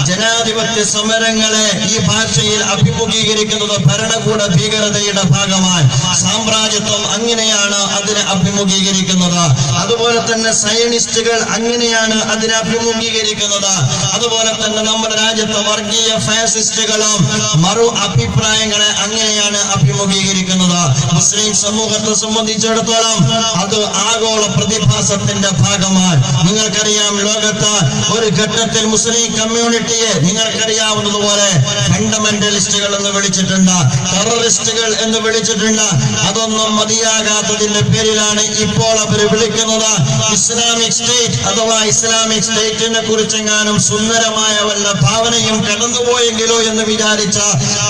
ജനാധിപത്യ സമരങ്ങളെ ഈ ഭാഷയിൽ അഭിമുഖീകരിക്കുന്നത് ഭരണകൂട ഭീകരതയുടെ ഭാഗമായി. സാമ്രാജ്യത്വം അങ്ങനെയാണ് അതിനെ അഭിമുഖീകരിക്കുന്നത്. അതുപോലെ തന്നെ സയനിസ്റ്റുകൾ അങ്ങനെയാണ് അതിനെ അഭിമുഖീകരിക്കുന്നത്. അതുപോലെ തന്നെ നമ്മുടെ രാജ്യത്തെ വർഗീയ ഫാസിസ്റ്റുകളും മറു അഭിപ്രായങ്ങളെ അങ്ങനെയാണ് അഭിമുഖീകരിക്കുന്നത്. മുസ്ലിം സമൂഹത്തെ സംബന്ധിച്ചിടത്തോളം അത് ആഗോള പ്രതിഭാസത്തിന്റെ ഭാഗമാണ്. നിങ്ങൾക്കറിയാം, ലോകത്ത് ഒരു ഘട്ടത്തിൽ മുസ്ലിം കമ്മ്യൂണിറ്റിയെ നിങ്ങൾക്കറിയാവുന്നതുപോലെ ഫണ്ടമെന്റലിസ്റ്റുകൾ എന്ന് വിളിച്ചിട്ടുണ്ട്, ടെററിസ്റ്റുകൾ എന്ന് വിളിച്ചിട്ടുണ്ട്. അതൊന്നും മതിയാകാത്തതിന്റെ പേരിലാണ് ഇപ്പോൾ അവർ വിളിക്കുന്നത് ഇസ്ലാമിക് സ്റ്റേറ്റ് അഥവാ ഇസ്ലാമിക് സ്റ്റേറ്റിനെ കുറിച്ചെങ്ങാനും സുന്ദരമായ വല്ല ഭാവനയും കടന്നുപോയെങ്കിലോ എന്ന് വിചാരിച്ച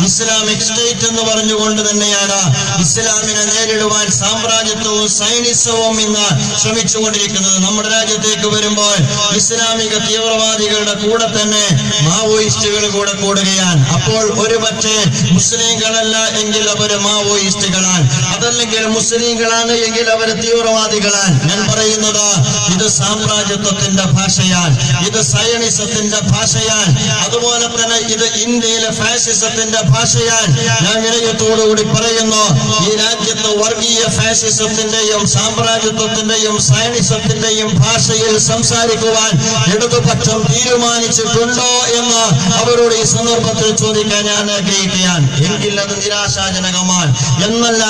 ഇസ്ലാമിക് സ്റ്റേറ്റ് എന്ന് പറഞ്ഞുകൊണ്ട് തന്നെയാണ് ഇസ്ലാമിനെ നേരിടുവാൻ സാമ്രാജ്യത്വവും സൈനിസവും ഇന്ന് ശ്രമിച്ചുകൊണ്ടിരിക്കുന്നത്. നമ്മുടെ രാജ്യത്തേക്ക് വരുമ്പോൾ ഇസ്ലാമിക തീവ്രവാദികളുടെ കൂടെ തന്നെ മാവോയിസ്റ്റുകൾ കൂടെ കൂടുകയാണ്. അപ്പോൾ ഒരുപക്ഷെ മുസ്ലിങ്ങളല്ല എങ്കിൽ അവർ മാവോയിസ്റ്റുകളാണ്, അതല്ലെങ്കിൽ മുസ്ലിങ്ങളാണ് എങ്കിൽ അവർ തീവ്രവാദികളാണ്. ഞാൻ പറയുന്നത് ഇത് സാമ്രാജ്യത്വത്തിന്റെ ഭാഷയാണ്, ഇത് സയനിസത്തിന്റെ ഭാഷയാണ്, അതുപോലെ തന്നെ ഇത് ഇന്ത്യയിലെ ഫാസിസത്തിന്റെ ഭാഷയാണ്. ഞാൻ വിനയത്തോടുകൂടി പറയുന്നു, ഈ രാജ്യത്ത് വർഗീയ ഫാസിസത്തിന് രാഷ്ട്രീയത്തിന്റെയും സാമ്രാജ്യത്വത്തിന്റെയും സൈനിസത്തിന്റെയും ഭാഷയിൽ സംസാരിക്കുവാൻ ഇടതുപക്ഷം തീരുമാനിച്ചിട്ടുണ്ടോ എന്ന് അവരോട് ഈ സന്ദർഭത്തിൽ ചോദിക്കാൻ ഞാൻ ആഗ്രഹിക്കുകയാണ്. എങ്കിൽ അത് നിരാശാജനകമാണ്. എന്നല്ല,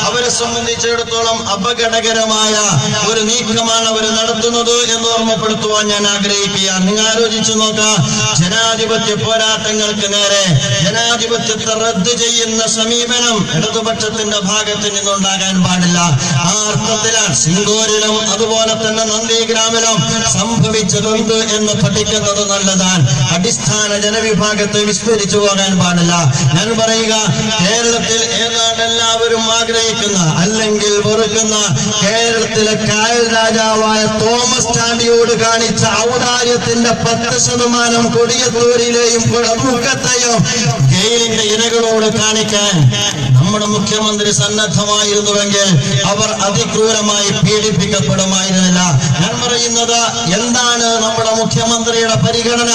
അവരെ സംബന്ധിച്ചിടത്തോളം അപകടകരമായ ഒരു നീക്കമാണ് അവർ നടത്തുന്നത് എന്ന് ഓർമ്മപ്പെടുത്തുവാൻ ഞാൻ ആഗ്രഹിക്കുകയാണ്. നിങ്ങൾ ആലോചിച്ചു നോക്കാം, ജനാധിപത്യ പോരാട്ടങ്ങൾക്ക് നേരെ ജനാധിപത്യത്തെ റദ്ദ് ചെയ്യുന്ന സമീപനം ഇടതുപക്ഷത്തിന്റെ ഭാഗത്ത് നിന്നുണ്ടാകാൻ പാടില്ല. ആ അർത്ഥത്തിലാണ് സിംഗൂരിലും അതുപോലെ തന്നെ നന്ദിഗ്രാമിലും സംഭവിച്ചതെന്ത് എന്ന് പഠിക്കുന്നത് നല്ലതാണ്. അടിസ്ഥാന ജനവിഭാഗത്തെ വിസ്മരിച്ചു പോകാൻ പാടില്ല. ഞാൻ പറയുക, കേരളത്തിൽ ഏതാണ്ട് എല്ലാവരും ആഗ്രഹിക്കുന്ന അല്ലെങ്കിൽ വെറുക്കുന്ന കേരളത്തിലെ കായൽ രാജാവായ തോമസ് ചാണ്ടിയോട് കാണിച്ച ഔദാര്യത്തിന്റെ 10% കൊടിയത്തൂരിലെയും മുഖത്തെയും ജയിലിന്റെ ഇരകളോട് കാണിക്കാൻ നമ്മുടെ മുഖ്യമന്ത്രി സന്നദ്ധമായിരുന്നുവെങ്കിൽ അവർ അതിക്രൂരമായി പീഡിപ്പിക്കപ്പെടുമായിരുന്നില്ല. ഞാൻ പറയുന്നത് എന്താണ് നമ്മുടെ മുഖ്യമന്ത്രിയുടെ പരിഗണന?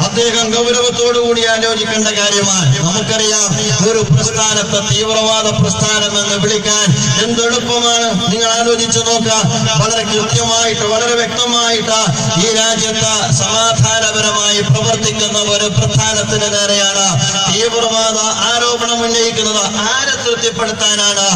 അദ്ദേഹം ഗൗരവത്തോടുകൂടി ആലോചിക്കേണ്ട കാര്യമാണ്. നമുക്കറിയാം, ഒരു പ്രസ്ഥാനത്തെ തീവ്രവാദ പ്രസ്ഥാനം എന്ന് വിളിക്കാൻ എന്തെളുപ്പമാണ്. നിങ്ങൾ ആലോചിച്ചു നോക്കുക, വളരെ കൃത്യമായിട്ട് വളരെ വ്യക്തമായിട്ട് ഈ രാജ്യത്ത് സമാധാനപരമായി പ്രവർത്തിക്കുന്ന ഒരു പ്രസ്ഥാനത്തിന് നേരെയാണ് തീവ്രവാദ ആരോപണം ഉന്നയിക്കുന്നത്. ആരെ തൃപ്തിപ്പെടുത്താനാണ്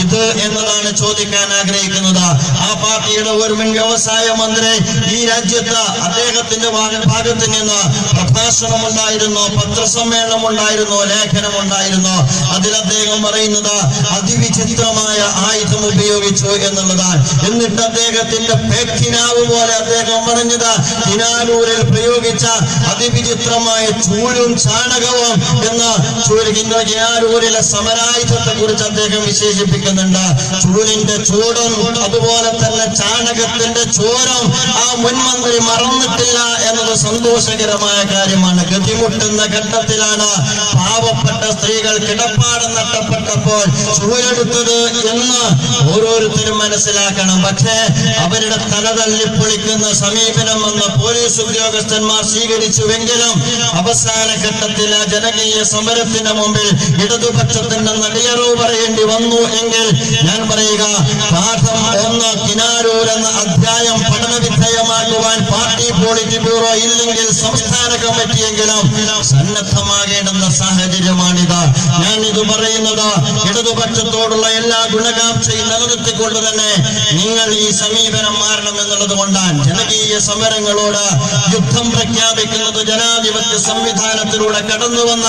ഇത് എന്നതാണ് ചോദിക്കാൻ ആഗ്രഹിക്കുന്നത്. ആ പാർട്ടിയുടെ ഒരു മുൻ വ്യവസായ മന്ത്രി ഈ രാജ്യത്ത് അദ്ദേഹത്തിന്റെ ഭാഗത്ത് നിന്ന് പ്രഭാഷണമുണ്ടായിരുന്നു, പത്രസമ്മേളനം ഉണ്ടായിരുന്നു, ലേഖനമുണ്ടായിരുന്നു. അതിൽ അദ്ദേഹം പറയുന്നത് അതിവിചിത്രമായ ആയുധം ഉപയോഗിച്ചു എന്നുള്ളതാണ്. എന്നിട്ട് അദ്ദേഹത്തിന്റെ പേക്കിനാവ് പോലെ അദ്ദേഹം പറഞ്ഞത് കിനാലൂരിൽ പ്രയോഗിച്ച അതിവിചിത്രമായ ചൂലും ചാണകവും എന്ന് കിനാലൂരിലെ സമരായുധത്തെ കുറിച്ച് അദ്ദേഹം വിശേഷിപ്പിക്കുന്നുണ്ട്. ചൂലിന്റെ ചൂടും അതുപോലെ തന്നെ ചാണകത്തിന്റെ ചോരും ആ മുൻമന്ത്രി മറന്നിട്ടില്ല എന്നത് സന്തോഷകരമായ കാര്യമാണ്. ഗതിമുട്ടുന്ന ഘട്ടത്തിലാണ് പാവപ്പെട്ട സ്ത്രീകൾ കിടപ്പാടം നഷ്ടപ്പെട്ടപ്പോൾ ചൂലെടുത്തത് എന്ന് ഓരോരുത്തരും മനസ്സിലാക്കണം. പക്ഷേ അവരുടെ തലതല്ലിപ്പൊളിക്കുന്ന സമീപനം എന്ന പോലീസ് ഉദ്യോഗസ്ഥന്മാർ സ്വീകരിച്ചുവെങ്കിലും അവസാന ഘട്ടത്തിൽ ജനകീയ സമരത്തിന് മുമ്പിൽ ഇടതുപക്ഷത്തിന്റെ നടിയറവ് പറയേണ്ടി വന്നു എങ്കിൽ ഞാൻ പറയുക, പാഠം 1 കിനാരൂർ എന്ന അധ്യായം പഠനവിധേയമാക്കുവാൻ പാർട്ടി പോളിറ്റ് ബ്യൂറോ ഇല്ലെങ്കിൽ സംസ്ഥാന കമ്മിറ്റിയെങ്കിലും സന്നദ്ധമാകേണ്ടുന്ന സാഹചര്യമാണിത്. ഞാൻ ഇത് പറയുന്നത് ഇടതുപക്ഷത്തോടുള്ള എല്ലാ ഗുണകാംക്ഷയും നിലനിർത്തിക്കൊണ്ട് തന്നെ നിങ്ങൾ ഈ സമീപനം മാറണം എന്നുള്ളത് കൊണ്ടാണ്. ജനകീയ സമരങ്ങളോട് യുദ്ധം പ്രഖ്യാപിക്കുന്നത് ജനാധിപത്യ സംവിധാനത്തിലൂടെ കടന്നു വന്ന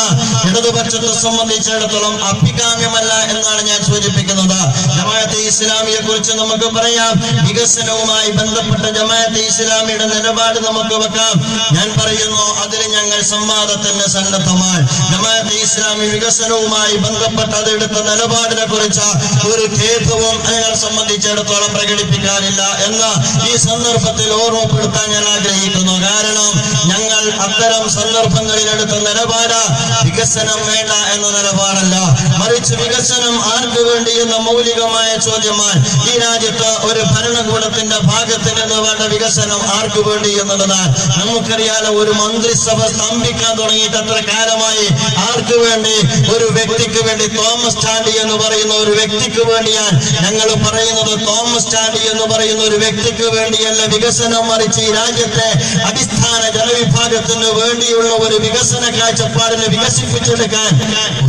ഇടതുപക്ഷത്തെ സംബന്ധിച്ചിടത്തോളം അഭികാമ്യമല്ല എന്നാണ് ഞാൻ സൂചിപ്പിക്കുന്നത്. ജമാഅത്തെ ഇസ്ലാമിയെ കുറിച്ച് നമുക്ക് പറയാം. വികസനവുമായി ബന്ധപ്പെട്ട ജമാഅത്തെ ഇസ്ലാമിയുടെ നിലപാട് നമുക്ക് വെക്കാം. ഞാൻ പറയുന്നു, അതിൽ ഞങ്ങൾ സംവാദത്തിന് സന്നദ്ധമാണ്. ജമാഅത്തെ ഇസ്ലാമി വികസനവുമായി ബന്ധപ്പെട്ട അതെടുത്ത നിലപാടിനെ കുറിച്ച് ഒരു ഖേദവും ഞങ്ങളെ സംബന്ധിച്ചിടത്തോളം പ്രകടിപ്പിക്കാനില്ല എന്ന് ഈ സന്ദർഭത്തിൽ ഓർമ്മപ്പെടുത്താൻ ഞാൻ ആഗ്രഹിക്കുന്നു. കാരണം ഞങ്ങൾ അത്തരം സന്ദർഭങ്ങളിൽ എടുത്ത നിലപാട് വികസനം വേണ്ട എന്ന നിലപാടല്ല, മറിച്ച് വികസനം ആർക്ക് വേണ്ടി എന്ന മൗലികമായ ചോദ്യമാണ്. ഈ രാജ്യത്ത് ഒരു ഭരണകൂടത്തിന്റെ ഭാഗത്ത് നിന്ന് വേണ്ട വികസനം ആർക്ക് വേണ്ടി എന്നുള്ളതാണ്. നമുക്കറിയാലോ, ഒരു മന്ത്രിസഭ സ്തംഭിക്കാൻ തുടങ്ങിയിട്ട് എത്ര കാലമായി. ആർക്ക് വേണ്ടി? ഒരു വ്യക്തിക്ക് വേണ്ടി. തോമസ് ചാണ്ടി എന്ന് പറയുന്ന ഒരു വ്യക്തിക്ക് വേണ്ടിയാണ് ഞങ്ങൾ പറയുന്നത്. തോമസ് ചാണ്ടി എന്ന് പറയുന്ന ഒരു വ്യക്തിക്ക് വേണ്ടിയല്ല വികസനം, മറിച്ച് ഈ രാജ്യത്തെ അടിസ്ഥാന ജനവിഭാഗത്തിന് വേണ്ടിയുള്ള ഒരു വികസന കാഴ്ചപ്പാടിനെ വികസിപ്പിച്ചെടുക്കാൻ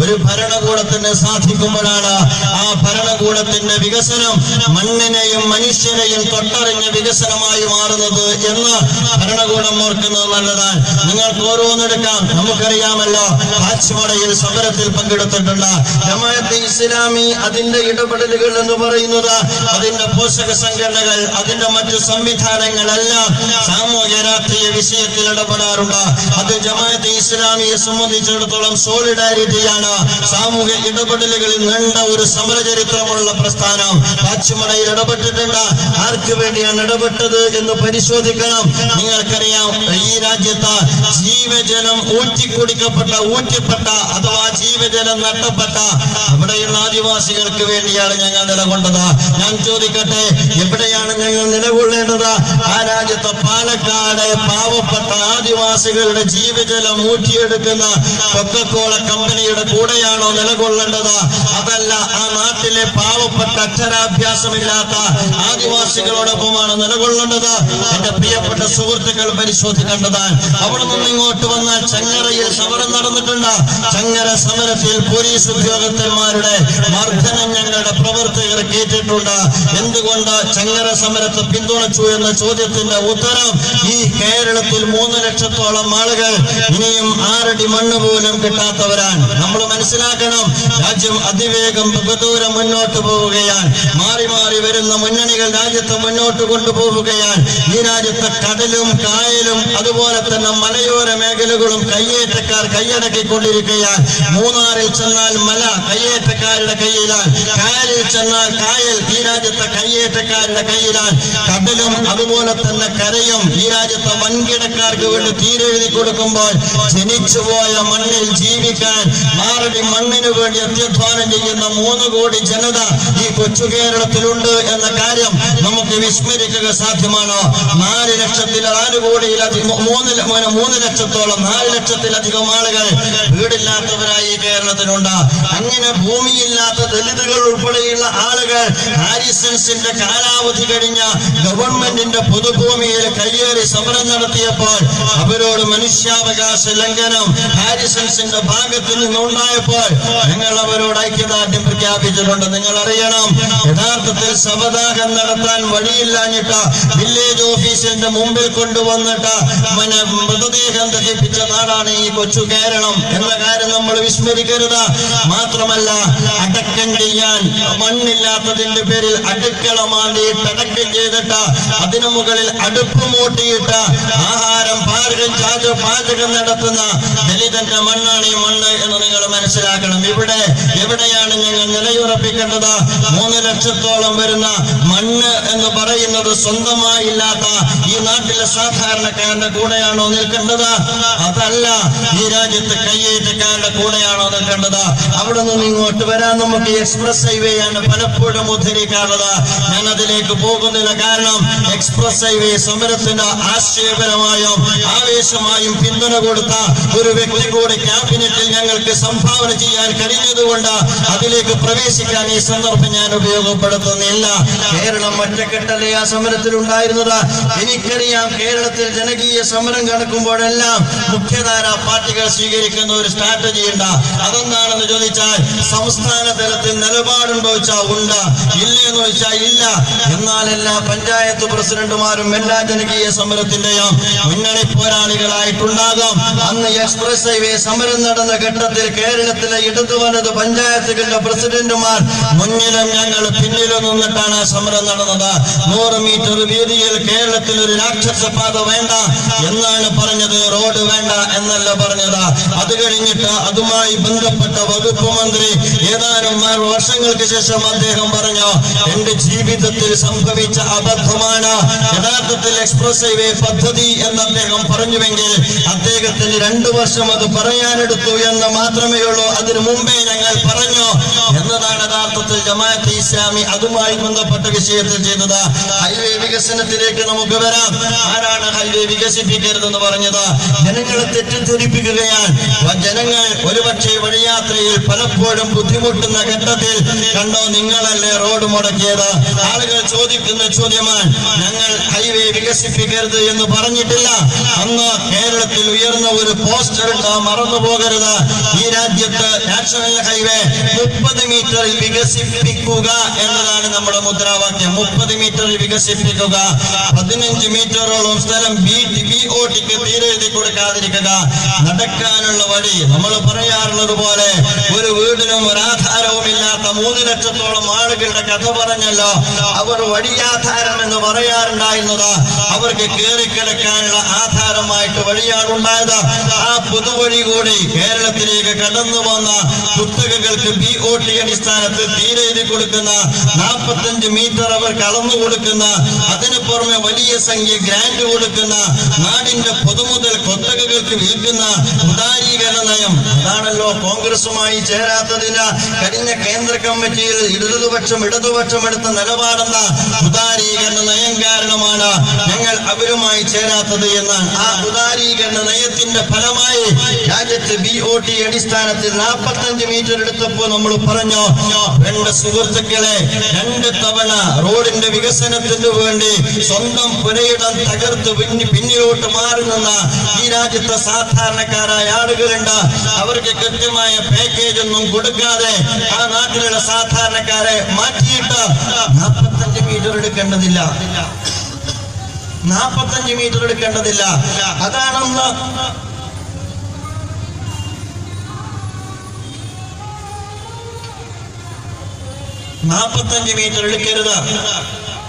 ഒരു ഭരണകൂടത്തിന് സാധിക്കുമ്പോഴാണ് ആ ഭരണകൂടത്തിന്റെ വികസനം മണ്ണിനെയും മനുഷ്യനെയും തൊട്ടറിഞ്ഞ വികസനമായി മാറുന്നത് എന്ന് ഭരണകൂടം ഓർക്കുന്നത് നല്ലതാണ്. നിങ്ങൾക്ക് ഓരോന്നെടുക്കാം. നമുക്കറിയാമല്ലോ, പാച്ചിമടയിൽ സമരത്തിൽ പങ്കെടുത്തിട്ടുണ്ട് ജമാഅത്തെ ഇസ്ലാമി. അതിന്റെ ഇടപെടലുകൾ എന്ന് പറയുന്നത് അതിന്റെ പോഷക സംഘടനകൾ, അതിന്റെ മറ്റു സംവിധാനങ്ങളെല്ലാം സാമൂഹ്യ രാഷ്ട്രീയ വിഷയത്തിൽ ഇടപെടാറുണ്ട്. അത് ജമാഅത്തെ ഇസ്ലാമിയെ സംബന്ധിച്ചിടത്തോളം സോളിഡാരിറ്റിയാണ്. സാമൂഹ്യ ഇടപെടലുകളിൽ നീണ്ട ഒരു സമരചരിത്രമുള്ള പ്രസ്ഥാനം. പാച്ചിമടയിൽ ഇടപെട്ടിട്ടുണ്ട്. ആർക്ക് വേണ്ടിയാണ് ഇടപെട്ടത് എന്ന് പരിശോധിക്കണം. നിങ്ങൾക്കറിയാം, ഈ രാജ്യത്ത് ജീവജലം ഊറ്റിപ്പെട്ട അഥവാ ജീവജലം നഷ്ടപ്പെട്ട അവിടെയുള്ള ആദിവാസികൾക്ക് വേണ്ടിയാണ് ഞങ്ങൾ നിലകൊണ്ടത്. ഞാൻ ചോദിക്കട്ടെ, എവിടെയാണ് ഞങ്ങൾ നിലകൊള്ളേണ്ടത്? ആ രാജ്യത്തെ പാലക്കാട് പാവപ്പെട്ട ആദിവാസികളുടെ ജീവജലം ഊറ്റിയെടുക്കുന്ന കൊക്കക്കോള കമ്പനിയുടെ കൂടെയാണോ നിലകൊള്ളേണ്ടത്? അതല്ല, ആ നാട്ടിലെ പാവപ്പെട്ട അക്ഷരാഭ്യാസമില്ലാത്ത ആദിവാസികളോടൊപ്പമാണ് നിലകൊള്ളേണ്ടത്? എന്റെ പ്രിയപ്പെട്ട സുഹൃത്തുക്കൾ പരിശോധിക്കേണ്ടതാണ്. അവിടെ നിന്ന് ഇങ്ങോട്ട് വന്നാൽ ചങ്ങരയിൽ സമരം നടന്നിട്ടുണ്ട്. ചങ്ങര സമരത്തിൽ പോലീസ് ഉദ്യോഗസ്ഥന്മാരുടെ മർദ്ദനം ഞങ്ങളുടെ പ്രവർത്തകർ കേട്ടിട്ടുണ്ട്. എന്തുകൊണ്ട് ചങ്ങര സമരത്തെ പിന്തുണച്ചു എന്ന ചോദ്യത്തിന്റെ ഉത്തരം, ഈ കേരളത്തിൽ 3 ലക്ഷത്തോളം ആളുകൾ ഇനിയും 6 അടി മണ്ണ് പോലും കിട്ടാത്തവരാണ്. നമ്മൾ മനസ്സിലാക്കണം, രാജ്യം അതിവേഗം ബഹുദൂരം മുന്നോട്ട് പോവുകയാണ്. മാറി മാറി വരുന്ന മുന്നണികൾ രാജ്യത്ത് മുന്നോട്ട് കൊണ്ടുപോവുകയാണ്. ഈ രാജ്യത്തെ കടലും കായലും അതുപോലെ തന്നെ മലയോര മേഖലകളും കയ്യേറ്റക്കാർ കൈയടക്കിക്കൊണ്ടിരിക്കുകയാണ്. മൂന്നാറിൽ ചെന്നാൽ മല കയ്യേറ്റക്കാരുടെ കയ്യിലാണ്, കായലിൽ ചെന്നാൽ കായൽ ഈ രാജ്യത്തെ കയ്യേറ്റക്കാരുടെ കയ്യിലാണ്. കടലും അതുപോലെ തന്നെ കരയും ഈ രാജ്യത്തെ വൻകിടക്കാർക്ക് വേണ്ടി തീരെഴുതി കൊടുക്കുമ്പോൾ ജനിച്ചുപോയ മണ്ണിൽ ജീവിക്കാൻ 6 അടി മണ്ണിനു വേണ്ടി അത്യധ്വാനം ചെയ്യുന്ന 3 കോടി ജനത ഈ കൊച്ചു കേരളത്തിലുണ്ട് എന്ന കാര്യം നമുക്ക് വിസ്മരിക്കുക സാധ്യമാണോ? 4 ലക്ഷത്തോളം 4 ലക്ഷത്തിലധികം ആളുകൾ വീടില്ലാത്തവരായി കേരളത്തിലുണ്ട്. അങ്ങനെ ഭൂമിയില്ലാത്ത ദലിതുകൾ ഉൾപ്പെടെയുള്ള ആളുകൾ ഹാരിസൺസിന്റെ കാലാവധി കഴിഞ്ഞ ഗവൺമെന്റിന്റെ പൊതുഭൂമിയിൽ കയ്യേറി സമരം നടത്തിയപ്പോൾ അവരോട് മനുഷ്യാവകാശ ലംഘനം ഹാരിസൺസിന്റെ ഭാഗത്ത് നിന്നുണ്ടായപ്പോൾ ഞങ്ങൾ അവരോട് ഐക്യദാർഢ്യം പ്രഖ്യാപിച്ചിട്ടുണ്ട്. നിങ്ങൾ അറിയണം, യഥാർത്ഥത്തിൽ ശവദാഹം നടത്താൻ വഴിയില്ലാഞ്ഞിട്ട് വില്ലേജ് ഓഫീസിന്റെ മുമ്പിൽ കൊണ്ടുവന്നിട്ട് മൃതദേഹം ദഹിപ്പിച്ച നാടാണ് ഈ കൊച്ചു കേരളം എന്ന കാര്യം നമ്മൾ വിസ്മരിക്കരുത്. മാത്രമല്ല, അടക്കം ചെയ്യാൻ മണ്ണില്ലാത്തതിന്റെ പേരിൽ അടുക്കള മാന്തിയിട്ട് അടക്കം ചെയ്തിട്ട് അതിനു മുകളിൽ അടുപ്പ് മൂട്ടിയിട്ട് ആഹാരം പാചകം നടത്തുന്ന ദലിതന്റെ മണ്ണാണ് ഈ മണ്ണ് എന്ന് നിങ്ങൾ മനസ്സിലാക്കണം. എവിടെയാണ് ഞങ്ങൾ നിലയുറപ്പിക്കേണ്ടത്? 3 ലക്ഷത്തോളം വരുന്ന മണ്ണ് എന്ന് പറയുന്നത് സ്വന്തമായി ഇല്ലാത്ത ഈ നാട്ടിലെ സാധാരണക്കാരന്റെ കൂടെയാണോ നിൽക്കേണ്ടത്? അതല്ല, ഈ രാജ്യത്തെ കയ്യേറ്റക്കാരുടെ കൂടെയാണോ നിൽക്കേണ്ടത്? അവിടെ നിന്ന് ഇങ്ങോട്ട് വരാൻ നമുക്ക് എക്സ്പ്രസ് ഹൈവേ ആണ് പലപ്പോഴും ഉദ്ധരിക്കാറുള്ളത്. ഞാൻ അതിലേക്ക് പോകുന്നില്ല. കാരണം എക്സ്പ്രസ് ഹൈവേ സമരത്തിന്റെ ആശയപരമായും ആവേശമായും പിന്തുണ കൊടുത്ത ഒരു വ്യക്തി കൂടി ക്യാബിനറ്റിൽ ഞങ്ങൾക്ക് സംഭാവന ചെയ്യാൻ കഴിഞ്ഞതുകൊണ്ട് അതിലേക്ക് പ്രവേശിക്കാൻ ഈ സന്ദർഭം ഞാൻ ഉപയോഗപ്പെടുത്തുന്നില്ല. കേരളം ഒറ്റക്കെട്ടല്ലേ ആ സമരത്തിൽ ഉണ്ടായിരുന്നത്? എനിക്കറിയാം, കേരളത്തിൽ ജനകീയ സമരം കടക്കുമ്പോഴെല്ലാം മുഖ്യധാര പാർട്ടികൾ സ്വീകരിക്കുന്ന ഒരു സ്ട്രാറ്റജി ഉണ്ട്. അതെന്താണെന്ന് ചോദിച്ചാൽ, സംസ്ഥാന തലത്തിൽ നിലപാടുണ്ടോ ചോദിച്ചാൽ ഉണ്ട്, ഇല്ലെന്ന് ചോദിച്ചാൽ ഇല്ല. എന്നാൽ എല്ലാ പഞ്ചായത്ത് പ്രസിഡന്റുമാരും എല്ലാ ജനകീയ സമരത്തിന്റെയും മുന്നണി പോരാളികളായിട്ടുണ്ടാകും. അന്ന് എക്സ്പ്രസ് ഹൈവേ സമരം നടന്ന ഘട്ടത്തിൽ കേരളത്തിലെ ഇടതു വലത് പഞ്ചായത്തുകളുടെ പ്രസിഡന്റുമാർ മുന്നിലും ഞങ്ങൾ പിന്നിലും നിന്നിട്ടാണ് സമരം നടന്നത്. 100 മീറ്റർ വീതിയിൽ കേരളത്തിൽ ഒരു രാക്ഷസപാത വേണ്ട എന്നാണ് പറഞ്ഞത്, റോഡ് വേണ്ട എന്നല്ല പറഞ്ഞത്. അത് കഴിഞ്ഞിട്ട് അതുമായി ബന്ധപ്പെട്ട വകുപ്പ് മന്ത്രി ഏതാനും വർഷങ്ങൾക്ക് ശേഷം അദ്ദേഹം പറഞ്ഞു, എന്റെ ജീവിതത്തിൽ സംഭവിച്ച അബദ്ധമാണ് യഥാർത്ഥത്തിൽ എക്സ്പ്രസ് ഹൈവേ പദ്ധതി എന്ന് അദ്ദേഹം പറഞ്ഞുവെങ്കിൽ അദ്ദേഹത്തിന് 2 വർഷം അത് പറയാനെടുത്തു എന്ന് മാത്രമേ ഉള്ളൂ. അതിനു മുമ്പേ ഞങ്ങൾ പറഞ്ഞു എന്നതാണ് യഥാർത്ഥത്തിൽ ജമാഅത്തെ ഇസ്ലാമി അതുമായി ബന്ധപ്പെട്ട വിഷയത്തിൽ ചെയ്തത്. ഹൈവേ വികസനത്തിലേക്ക് നമുക്ക് വരാം. ആരാണ് ഹൈവേ വികസിപ്പിക്കരുതെന്ന് പറഞ്ഞത്? ജനങ്ങളെ തെറ്റിദ്ധരിപ്പിക്കുകയാണ്. ജനങ്ങൾ ഒരുപക്ഷെ വഴിയാത്രയിൽ പലപ്പോഴും ബുദ്ധിമുട്ടുന്ന ഘട്ടത്തിൽ കണ്ടോ, നിങ്ങളല്ലേ റോഡ് മുടക്കിയത്? ആളുകൾ ചോദിക്കുന്ന ചോദ്യമാണ്. ഞങ്ങൾ ഹൈവേ വികസിപ്പിക്കരുത് എന്ന് പറഞ്ഞിട്ടില്ല. അന്ന് കേരളത്തിൽ ഉയർന്ന ഒരു പോസ്റ്റർ ഉണ്ട്, മറന്നു പോകരുത്. ഈ രാജ്യത്ത് നാഷണൽ ഹൈവേ 30 മീറ്ററിൽ വികസിപ്പിക്കുക എന്നതാണ് നമ്മുടെ മുദ്രാവാക്യം. 30 മീറ്ററിൽ വികസിപ്പിക്കുക. 15 മീറ്ററോളം സ്ഥലം BOTക്ക് തീരെഴുതി കൊടുക്കാതിരിക്കുക. നടക്കാനുള്ള വഴി നമ്മൾ പറയാറുള്ളത് പോലെ ഒരു വീടിനും ഒരു ആധാരവും ഇല്ലാത്ത 3 ലക്ഷത്തോളം ആളുകളുടെ കഥ പറഞ്ഞല്ലോ. അവർ വഴിയാധാരം എന്ന് പറയാറുണ്ടായിരുന്നത് അവർക്ക് കയറിക്കിടക്കാനുള്ള ആധാരമായിട്ട് വഴിയാണുണ്ടായത്. ആ പൊതുവഴി കൂടി കേരളത്തിലേക്ക് കടന്നു വന്ന കുത്തകകൾക്ക് BOT അടിസ്ഥാനത്തിൽ തീരെഴുതി കൊടുക്കുന്ന 45 മീറ്റർ അവർക്ക് അളന്നു കൊടുക്കുന്ന, അതിനു പുറമെ വലിയ സംഖ്യ ഗ്രാന്റ് കൊടുക്കുന്ന, നാടിന്റെ പൊതുമുതൽ കൊത്തകകൾക്ക് വിൽക്കുന്ന ഉദാരീകരണ നയം. അതാണല്ലോ കോൺഗ്രസുമായി ചേരാത്തതിന് കഴിഞ്ഞ കേന്ദ്ര കമ്മിറ്റിയിൽ ഇടതുപക്ഷം എടുത്ത നിലപാടെന്ന ഉദാരീകരണ നയം കാരണമാണ് ഞങ്ങൾ അവരുമായി ചേരാത്തത് എന്നാണ്. ആ ഉദാരീകരണ നയത്തിന്റെ ഫലമായി രാജ്യത്ത് BOT അടിസ്ഥാനത്തിൽ 45 മീറ്റർ എടുത്തപ്പോൾ നമ്മൾ പറഞ്ഞു, രണ്ട് സുഹൃത്തുക്കളെ 2 തവണ റോഡിന്റെ വികസനത്തിന് വേണ്ടി സ്വന്തം പുരയിടം തകർത്ത് പിന്നിലോട്ട് മാറി നിന്ന ഈ രാജ്യത്തെ സാധാരണക്കാരായ ആളുകളുണ്ട്. അവർക്ക് കൃത്യമായ പാക്കേജ് ഒന്നും കൊടുക്കാതെ ആ നാട്ടിലുള്ള സാധാരണക്കാരെ മാറ്റിയിട്ട് 45 മീറ്റർ എടുക്കേണ്ടതില്ല, 45 മീറ്റർ എടുക്കേണ്ടതില്ല. അതാണെന്ന് 45 മീറ്റർ എടുക്കരുത്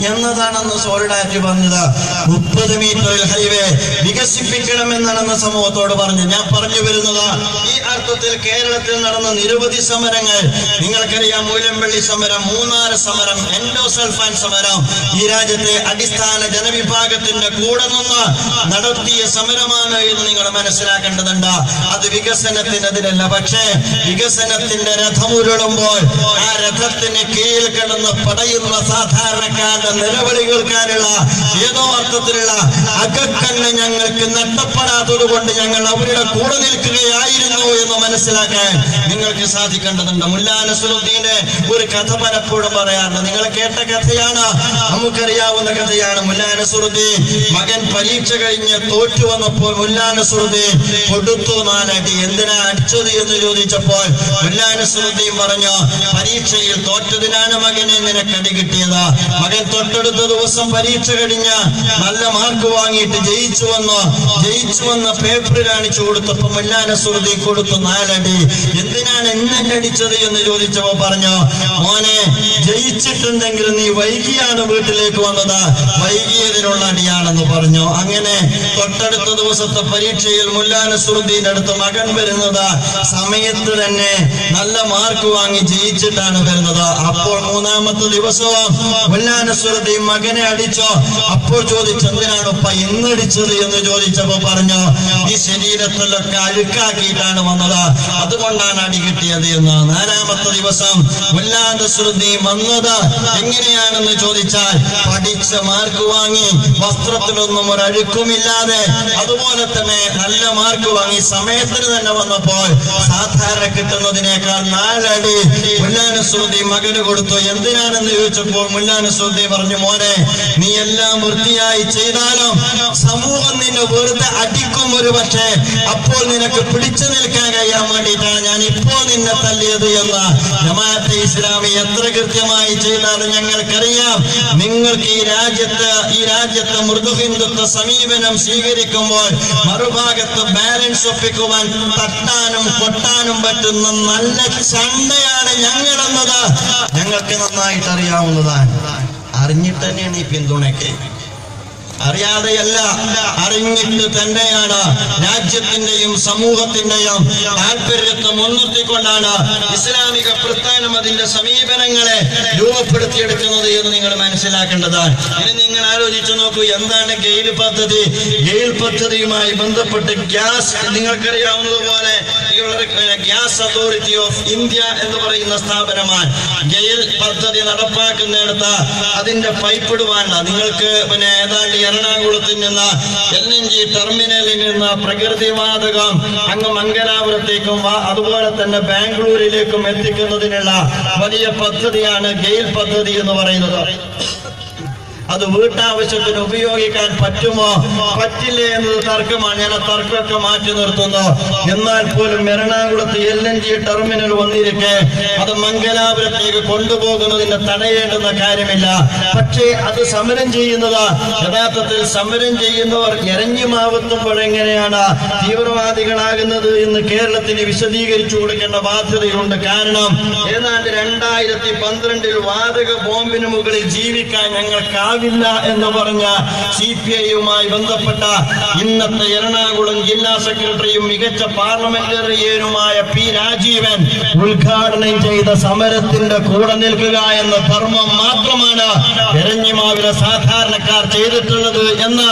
എന്നതാണെന്ന് സോളിഡാരിറ്റി പറഞ്ഞത്. 30 മീറ്ററിൽ ഹൈവേ വികസിപ്പിക്കണമെന്നാണെന്ന് സമൂഹത്തോട് പറഞ്ഞു. ഞാൻ പറഞ്ഞു വരുന്നത് ഈ അർത്ഥത്തിൽ കേരളത്തിൽ നടന്ന നിരവധി സമരങ്ങൾ നിങ്ങൾക്കറിയാം. മൂലംപള്ളി സമരം, മൂന്നാർ സമരം, എൻഡോസൾഫാൻ സമരം ഈ രാജ്യത്തെ അടിസ്ഥാന ജനവിഭാഗത്തിന്റെ കൂടെ നിന്ന് നടത്തിയ സമരമാണ് എന്ന് നിങ്ങൾ മനസ്സിലാക്കേണ്ടതുണ്ട്. അത് വികസനത്തിനെതിരല്ല. പക്ഷേ വികസനത്തിന്റെ രഥമുരുളുമ്പോൾ ആ രഥത്തിന് കീഴിൽ കിടന്ന് പടയുന്ന സാധാരണക്കാരുടെ നിലവിളി കേൾക്കാനുള്ള ഏതോ അർത്ഥത്തിലുള്ള അകക്കണ്ണ് ഞങ്ങൾക്ക് നഷ്ടപ്പെടാത്തത് കൊണ്ട് ഞങ്ങൾ അവരുടെ കൂടെ നിൽക്കുകയായിരുന്നു എന്ന് മനസ്സിലാക്കാൻ നിങ്ങൾക്ക് സാധിക്കേണ്ടതുണ്ട്. മുല്ലാ നസ്റുദ്ദീന്റെ ഒരു കഥ പലപ്പോഴും പറയാറുണ്ട്. നിങ്ങൾ കേട്ട കഥയാണ്, നമുക്കറിയാവുന്ന കഥയാണ്. മുല്ലാ നസ്റുദ്ദീൻ മകൻ പരീക്ഷ കഴിഞ്ഞ് തോറ്റു വന്നപ്പോൾ മുല്ലാ നസ്റുദ്ദീൻ കൊടുത്തു 4 അടി. എന്തിനാ അടിച്ചത് എന്ന് ചോദിച്ചപ്പോൾ മുല്ലാ നസ്റുദ്ദീൻ പറഞ്ഞു, പരീക്ഷയിൽ തോറ്റതിനാണ് മകനെ നിനക്കടി കിട്ടിയത്. മകൻ തൊട്ടടുത്ത ദിവസം പരീക്ഷ കഴിഞ്ഞ് നല്ല മാർക്ക് വാങ്ങിയിട്ട് ജയിച്ചു വന്ന പേപ്പർ കാണിച്ചു കൊടുത്തപ്പോ മുല്ലാ നസ്റുദ്ദീൻ കൊടുത്തു 4 അടി. എന്തിനാണ് എന്നെ അടിച്ചത് എന്ന് ചോദിച്ചപ്പോ പറഞ്ഞു, മോനെ ജയിച്ചിട്ടുണ്ടെങ്കിൽ നീ വൈകിയാണ് വീട്ടിലേക്ക് വന്നത്, വൈകിയതിനുള്ള അടിയാണെന്ന് പറഞ്ഞു. അങ്ങനെ തൊട്ടടുത്ത ദിവസത്തെ പരീക്ഷയിൽ മുല്ലാ നസ്റുദ്ദീന്റെ അടുത്ത് മകൻ വരുന്നത് സമയത്ത് തന്നെ നല്ല മാർക്ക് വാങ്ങി ജയിച്ചിട്ടാണ് വരുന്നത്. അപ്പോൾ 3ാമത്തെ ദിവസവും മുല്ലാ നസ്റുദ്ദീൻ മകനെ അടിച്ചോ. അപ്പോൾ ചോദിച്ചു, എന്തിനാണ് ഉപ്പ ഇന്നടിച്ചത് എന്ന് ചോദിച്ചപ്പോ പറഞ്ഞു, ഈ ശരീരത്തിലൊക്കെ അഴുക്കാക്കിയിട്ടാണ് വന്നത്, അതുകൊണ്ടാണ് അടി കിട്ടിയത് എന്ന്. 4ാമത്തെ ദിവസം മുല്ലാ നസ്റുദ്ദീൻ വന്നത് എങ്ങനെയാണെന്ന് ചോദിച്ചാൽ പഠിച്ച മാർക്ക് വാങ്ങി, വസ്ത്രത്തിലൊന്നും ഒരു അഴുക്കുമില്ലാതെ, അതുപോലെ തന്നെ നല്ല മാർക്ക് വാങ്ങി സമയത്തിന് തന്നെ വന്നപ്പോൾ സാധാരണ കിട്ടുന്നതിനേക്കാൾ 4 അടി മുല്ലാ നസ്റുദ്ദീൻ മകന് കൊടുത്തു. എന്തിനാണെന്ന് ചോദിച്ചപ്പോൾ മുല്ലാ നസ്റുദ്ദീൻ പറഞ്ഞു, മോനെ നീ എല്ലാം വൃത്തിയായി ചെയ്താലും സമൂഹം നിന്നെ വെറുതെ അടിക്കും ഒരു പക്ഷേ, അപ്പോൾ നിനക്ക് പിടിച്ചു നിൽക്കാൻ കഴിയാൻ വേണ്ടിയിട്ടാണ് ഞാൻ ഇപ്പോൾ നിന്നെ തല്ലിയത് എന്ന്. ജമാഅത്തെ ഇസ്ലാമി എത്ര കൃത്യമായി ചെയ്താലും ഞങ്ങൾക്കറിയാം, നിങ്ങൾക്ക് ഈ രാജ്യത്ത് മൃദുഹിന്ദുത്വ സമീപനം സ്വീകരിക്കുമ്പോൾ മറുഭാഗത്ത് ബാലൻസ് ഒപ്പിക്കുവാൻ തട്ടാനും കൊട്ടാനും പറ്റുന്ന നല്ല ചണ്ടയാണ് ഞങ്ങളെന്നത് ഞങ്ങൾക്ക് നന്നായിട്ട് അറിയാവുന്നതാണ്. അറിഞ്ഞിട്ട് തന്നെയാണ് ഈ പിന്തുണയ്ക്ക്, അറിയാതെയല്ല, അറിഞ്ഞിട്ട് തന്നെയാണ്. രാജ്യത്തിന്റെയും സമൂഹത്തിന്റെയും താല്പര്യത്തെ മുൻനിർത്തിക്കൊണ്ടാണ് ഇസ്ലാമിക പ്രസ്ഥാനം അതിന്റെ സമീപനങ്ങളെ രൂപപ്പെടുത്തിയെടുക്കുന്നത് എന്ന് നിങ്ങൾ മനസ്സിലാക്കേണ്ടതാണ്. ഇനി നിങ്ങൾ ആലോചിച്ചു നോക്കൂ, എന്താണ് ഗെയിൽ പദ്ധതി? ഗെയിൽ പദ്ധതിയുമായി ബന്ധപ്പെട്ട് ഗ്യാസ്, നിങ്ങൾക്കറിയാവുന്നതുപോലെ ഗ്യാസ് അതോറിറ്റി ഓഫ് ഇന്ത്യ എന്ന് പറയുന്ന സ്ഥാപനമാണ് ഗെയിൽ പദ്ധതി നടപ്പാക്കുന്നിടത്ത് അതിന്റെ പൈപ്പ് ഇടുവാനുള്ള, നിങ്ങൾക്ക് ഏതാണ്ട് എറണാകുളത്തിൽ നിന്ന് LNG ടെർമിനലിൽ നിന്ന് പ്രകൃതിവാതകം അങ്ങ് മംഗലാപുരത്തേക്കും അതുപോലെ തന്നെ ബാംഗ്ലൂരിലേക്കും എത്തിക്കുന്നതിനുള്ള വലിയ പദ്ധതിയാണ് ഗെയിൽ പദ്ധതി എന്ന് പറയുന്നത്. അത് വീട്ടാവശ്യത്തിന് ഉപയോഗിക്കാൻ പറ്റുമോ പറ്റില്ലേ എന്നത് തർക്കമാണ്. ഞാൻ ആ തർക്കമൊക്കെ മാറ്റി നിർത്തുന്നു. എന്നാൽ പോലും എറണാകുളത്ത് LNG ടെർമിനൽ വന്നിരിക്കെ അത് മംഗലാപുരത്തേക്ക് കൊണ്ടുപോകുന്നതിന് തടയേണ്ടുന്ന കാര്യമില്ല. പക്ഷേ അത് സമരം ചെയ്യുന്നത്, യഥാർത്ഥത്തിൽ സമരം ചെയ്യുന്നവർ എരഞ്ഞുമാവത്തുമ്പോൾ എങ്ങനെയാണ് തീവ്രവാദികളാകുന്നത് എന്ന് കേരളത്തിന് വിശദീകരിച്ചു കൊടുക്കേണ്ട ബാധ്യതയുണ്ട്. കാരണം ഏതാണ്ട് 2012 വാതക ബോംബിന് മുകളിൽ ജീവിക്കാൻ ഞങ്ങൾക്ക് ആവില്ല എന്ന് പറഞ്ഞ CPI-യുമായി ബന്ധപ്പെട്ട ഇന്നത്തെ എറണാകുളം ജില്ലാ സെക്രട്ടറിയും മികച്ച പാർലമെന്റേറിയനുമായ P. രാജീവൻ ഉദ്ഘാടനം ചെയ്ത സമരത്തിന്റെ കൂടെ നിൽക്കുക എന്ന ധർമ്മം മാത്രമാണ് എരഞ്ഞിമാവിലെ സാധാരണക്കാർ ചെയ്തിട്ടുള്ളത് എന്ന്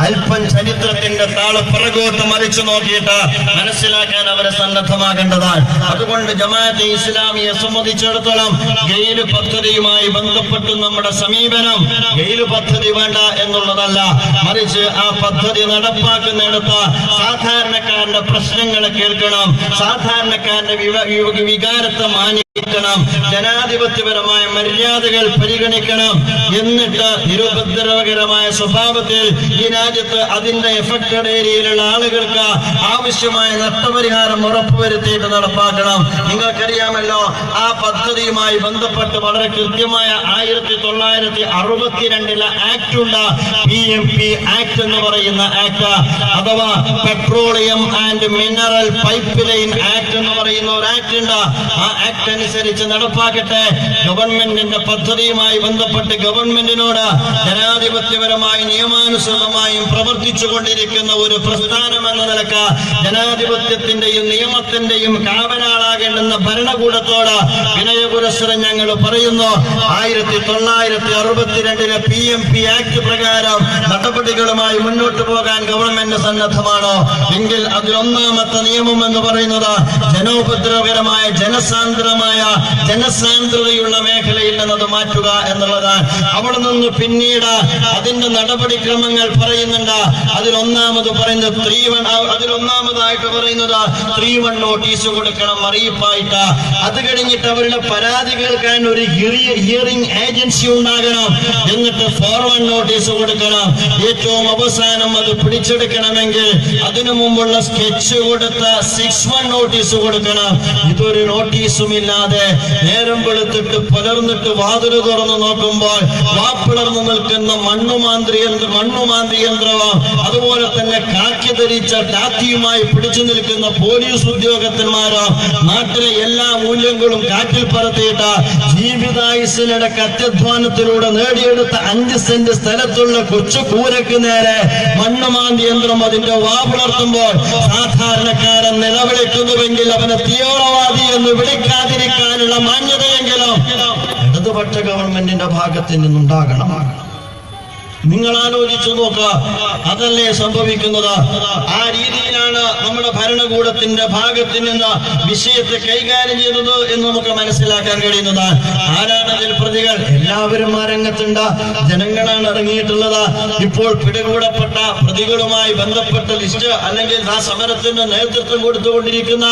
അല്പം ചരിത്രത്തിന്റെ താള് പിറകോട്ട് മറിച്ചു നോക്കിയിട്ട് മനസ്സിലാക്കാൻ അവരെ സന്നദ്ധമാകേണ്ടതാണ്. അതുകൊണ്ട് ജമാഅത്തെ ഇസ്ലാമിയെ സംബന്ധിച്ചിടത്തോളം ഗെയിൽ പദ്ധതിയുമായി ബന്ധപ്പെട്ട് നമ്മുടെ സമീപനം ഗെയിൽ പദ്ധതി വേണ്ട എന്നുള്ളതല്ല, മറിച്ച് ആ പദ്ധതി നടപ്പാക്കുന്നിടത്ത് സാധാരണക്കാരന്റെ പ്രശ്നങ്ങൾ കേൾക്കണം, സാധാരണക്കാരന്റെ വികാരത്തെ മാനിക്കണം, ജനാധിപത്യപരമായ മര്യാദകൾ പരിഗണിക്കണം. എന്നിട്ട് നിരുപദ്രവകരമായ സ്വഭാവത്തിൽ ഈ രാജ്യത്ത് അതിന്റെ എഫക്റ്റഡ് ഏരിയയിലുള്ള ആളുകൾക്ക് ആവശ്യമായ നഷ്ടപരിഹാരം ഉറപ്പുവരുത്തിയിട്ട് നടപ്പാക്കണം. നിങ്ങൾക്കറിയാമല്ലോ, ആ പദ്ധതിയുമായി ബന്ധപ്പെട്ട് വളരെ കൃത്യമായ 1962 ആക്ട് ഉണ്ട്, PMP ആക്ട് എന്ന് പറയുന്ന ആക്ട്, അഥവാ petroleum and mineral pipe line act എന്ന് പറയുന്ന ഒരു ആക്ട് ഉണ്ട്. ആ ആക്ട് അനുസരിച്ച് നടപ്പാക്കട്ടെ. ഗവൺമെന്റിന്റെ പദ്ധതിയുമായി ബന്ധപ്പെട്ട് ഗവൺമെന്റിനോട് ജനാധിപത്യപരമായി നിയമാനുസൃതമായും പ്രവർത്തിച്ചു കൊണ്ടിരിക്കുന്ന ഒരു പ്രസ്ഥാനം എന്ന നിലക്ക് ജനാധിപത്യത്തിന്റെയും നിയമത്തിന്റെയും കാവലാളാകേണ്ടുന്ന ഭരണകൂടത്തോട് വിനയപുരസ്സരം ഞങ്ങൾ പറയുന്നു. 1962 PMP ആക്ട് പ്രകാരം നടപടികളുമായി മുന്നോട്ട് പോകാൻ ഗവൺമെന്റ് സന്നദ്ധമാണോ എങ്കിൽ അതിലൊന്നാമത്തെ നിയമം എന്ന് പറയുന്നത് ജനോപദ്രവകരമായ ജനസാന്ദ്രതയുള്ള മേഖലയിൽ നിന്നത് മാറ്റുക എന്നുള്ളതാണ്. അവിടെ നിന്ന് പിന്നീട് അതിന്റെ നടപടിക്രമങ്ങൾ പറയുന്നുണ്ട്. അതിലൊന്നാമതായിട്ട് പറയുന്നത് 3-1 നോട്ടീസ് കൊടുക്കണം അറിയിപ്പായിട്ട്. അത് കഴിഞ്ഞിട്ട് അവരുടെ പരാതി കേൾക്കാൻ ഒരു ഹിയറിംഗ് ഏജൻസി ഉണ്ടാകണം. എന്നിട്ട് 4-1 നോട്ടീസ് കൊടുക്കണം. ഏറ്റവും അവസാനം അത് പിടിച്ചെടുക്കണമെങ്കിൽ അതിനു മുമ്പുള്ള സ്കെച്ച് കൊടുത്ത് 6-1 നോട്ടീസ് കൊടുക്കണം. ഇതൊരു നോട്ടീസും ഇല്ലാതെ നേരം വെളുത്തിട്ട് പുലർന്നിട്ട് വാതില് തുറന്നു നോക്കുമ്പോൾ വാപ്പിളർന്നു നിൽക്കുന്ന മണ്ണുമാന്തി യന്ത്രവും അതുപോലെ തന്നെ കാക്കി ധരിച്ച ടാത്തിയുമായി പിടിച്ചു നിൽക്കുന്ന പോലീസ് ഉദ്യോഗസ്ഥന്മാരോ നാട്ടിലെ എല്ലാ മൂല്യങ്ങളും കാറ്റിൽ പറത്തിയിട്ട് ജീവിതായുസിനിടക്ക് അത്യധ്വാനത്തിലൂടെ നേടിയെടുത്ത 5 സെന്റ് സ്ഥലത്തുള്ള കൊച്ചു കൂരക്ക് നേരെ മണ്ണുമാന്തി യന്ത്രം അതിന്റെ വാപിളർത്തുമ്പോൾ സാധാരണക്കാരൻ നിലവിളിക്കുന്നുവെങ്കിൽ അവനെ തീവ്രവാദി എന്ന് വിളിക്കാതിരിക്കാനുള്ള മാന്യതയെങ്കിലും ഇടതുപക്ഷ ഗവൺമെന്റിന്റെ ഭാഗത്ത് നിന്നുണ്ടാകണം. നിങ്ങൾ ആലോചിച്ചു നോക്കുക, അതല്ലേ സംഭവിക്കുന്നത്? ആ രീതിയിലാണ് നമ്മുടെ ഭരണകൂടത്തിന്റെ ഭാഗത്ത് നിന്ന് വിഷയത്തെ കൈകാര്യം ചെയ്തത് എന്ന് നമുക്ക് മനസ്സിലാക്കാൻ കഴിയുന്നതാണ്. ആരാണ് അതിൽ പ്രതികൾ? എല്ലാവരും ആ രംഗത്തുണ്ട്, ജനങ്ങളാണ് ഇറങ്ങിയിട്ടുള്ളത്. ഇപ്പോൾ പിടികൂടപ്പെട്ട പ്രതികളുമായി ബന്ധപ്പെട്ട ലിസ്റ്റ് അല്ലെങ്കിൽ ആ സമരത്തിന് നേതൃത്വം കൊടുത്തുകൊണ്ടിരിക്കുന്ന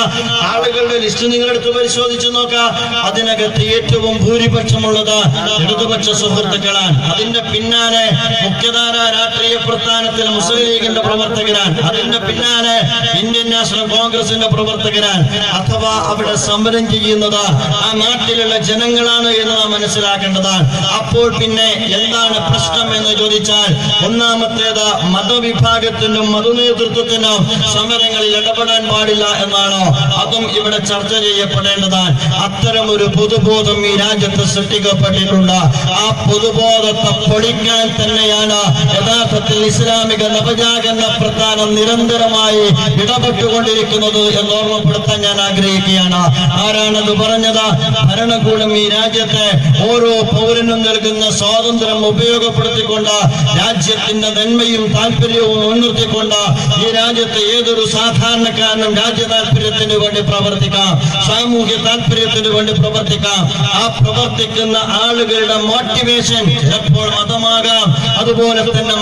ആളുകളുടെ ലിസ്റ്റ് നിങ്ങളെടുത്ത് പരിശോധിച്ചു നോക്കാം. അതിനകത്ത് ഏറ്റവും ഭൂരിപക്ഷമുള്ളത് ഇടതുപക്ഷ സുഹൃത്തുക്കളാണ്. അതിന്റെ പിന്നാലെ മുഖ്യധാര രാഷ്ട്രീയ പ്രസ്ഥാനത്തിൽ മുസ്ലിം ലീഗിന്റെ പ്രവർത്തകരാണ്. അതിന്റെ പിന്നാലെ ഇന്ത്യൻ നാഷണൽ കോൺഗ്രസിന്റെ പ്രവർത്തകരാണ്. അഥവാ അവിടെ സമരം ചെയ്യുന്നത് ആ നാട്ടിലുള്ള ജനങ്ങളാണ് എന്ന് നാം മനസ്സിലാക്കേണ്ടതാണ്. അപ്പോൾ പിന്നെ എന്താണ് പ്രശ്നം എന്ന് ചോദിച്ചാൽ, ഒന്നാമത്തേത് മതവിഭാഗത്തിനും മതനേതൃത്വത്തിനും സമരങ്ങളിൽ ഇടപെടാൻ പാടില്ല എന്നാണോ? അതും ഇവിടെ ചർച്ച ചെയ്യപ്പെടേണ്ടതാണ്. അത്തരം ഒരു പൊതുബോധം ഈ രാജ്യത്ത് സൃഷ്ടിക്കപ്പെട്ടിട്ടുണ്ട്. ആ പൊതുബോധത്തെ പൊളിക്കാൻ തന്നെയാണ് യഥാർത്ഥത്തിൽ ഇസ്ലാമിക നവജാഗരണ പ്രസ്ഥാനം നിരന്തരമായി ഇടപെട്ടുകൊണ്ടിരിക്കുന്നത് എന്ന് ഓർമ്മപ്പെടുത്താൻ ഞാൻ ആഗ്രഹിക്കുകയാണ്. ആരാണത് പറഞ്ഞത്? ഭരണകൂടം ഈ രാജ്യത്തെ ഓരോ പൗരനും നൽകുന്ന സ്വാതന്ത്ര്യം ഉപയോഗപ്പെടുത്തിക്കൊണ്ട് രാജ്യത്തിന്റെ നന്മയും താല്പര്യവും മുൻനിർത്തിക്കൊണ്ട് ഈ രാജ്യത്തെ ഏതൊരു സാധാരണക്കാരനും രാജ്യ താല്പര്യത്തിന് വേണ്ടി പ്രവർത്തിക്കാം, സാമൂഹ്യ താല്പര്യത്തിന് വേണ്ടി പ്രവർത്തിക്കാം. ആ പ്രവർത്തിക്കുന്ന ആളുകളുടെ മോട്ടിവേഷൻ ചിലപ്പോൾ മതമാകാം, അതുപോലെ തന്നെ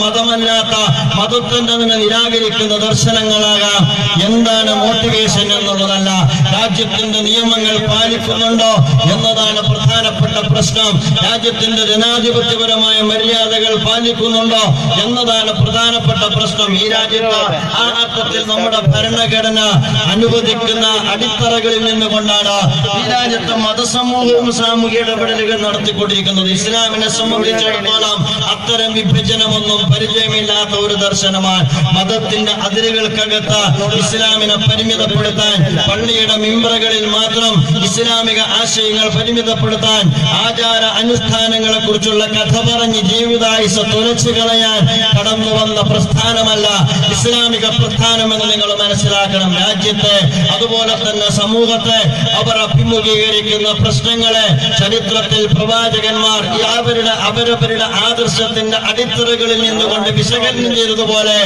മതമല്ലാത്ത മതത്തിന്റെ നിരാകരിക്കുന്ന ദർശനങ്ങളാകാം. എന്താണ് മോട്ടിവേഷൻ എന്നുള്ളതല്ല, രാജ്യത്തിന്റെ നിയമങ്ങൾ പാലിക്കുന്നുണ്ടോ എന്നതാണ് പ്രധാനപ്പെട്ട പ്രശ്നം. രാജ്യത്തിന്റെ ജനാധിപത്യപരമായ മര്യാദകൾ പാലിക്കുന്നുണ്ടോ എന്നതാണ് പ്രധാനപ്പെട്ട പ്രശ്നം. ഈ രാജ്യത്ത് ആ അർത്ഥത്തിൽ നമ്മുടെ ഭരണഘടന അനുവദിക്കുന്ന അടിത്തറകളിൽ നിന്നുകൊണ്ടാണ് ഈ രാജ്യത്ത് മതസമൂഹവും സാമൂഹിക ഇടപെടലുകൾ നടത്തിക്കൊണ്ടിരിക്കുന്നത്. ഇസ്ലാമിനെ സംബന്ധിച്ചിടത്തോളം ഇത്രത്തോളം അത്തരം വിഭജനമൊന്നും പരിചയമില്ലാത്ത ഒരു ദർശനമാണ്. മതത്തിന്റെ അതിരുകൾക്കകത്ത് ഇസ്ലാമിനെ പരിമിതപ്പെടുത്താൻ, പള്ളിയുടെ മിമ്പറുകളിൽ മാത്രം ഇസ്ലാമിക ആശയങ്ങൾ പരിമിതപ്പെടുത്താൻ, ആചാര അനുഷ്ഠാനങ്ങളെ കുറിച്ചുള്ള കഥ പറഞ്ഞ് ജീവിതായുസ തുലച്ചു കളയാൻ കടന്നു വന്ന പ്രസ്ഥാനമല്ല ഇസ്ലാമിക പ്രസ്ഥാനമെന്ന് നിങ്ങൾ മനസ്സിലാക്കണം. രാജ്യത്തെ അതുപോലെ തന്നെ സമൂഹത്തെ അവർ അഭിമുഖീകരിക്കുന്ന പ്രശ്നങ്ങളെ ചരിത്രത്തിൽ പ്രവാചകന്മാർ അവരവരുടെ ആദർശത്തിന്റെ അടിത്തറകളിൽ നിന്നുകൊണ്ട് വിശകലനം ചെയ്തതുപോലെ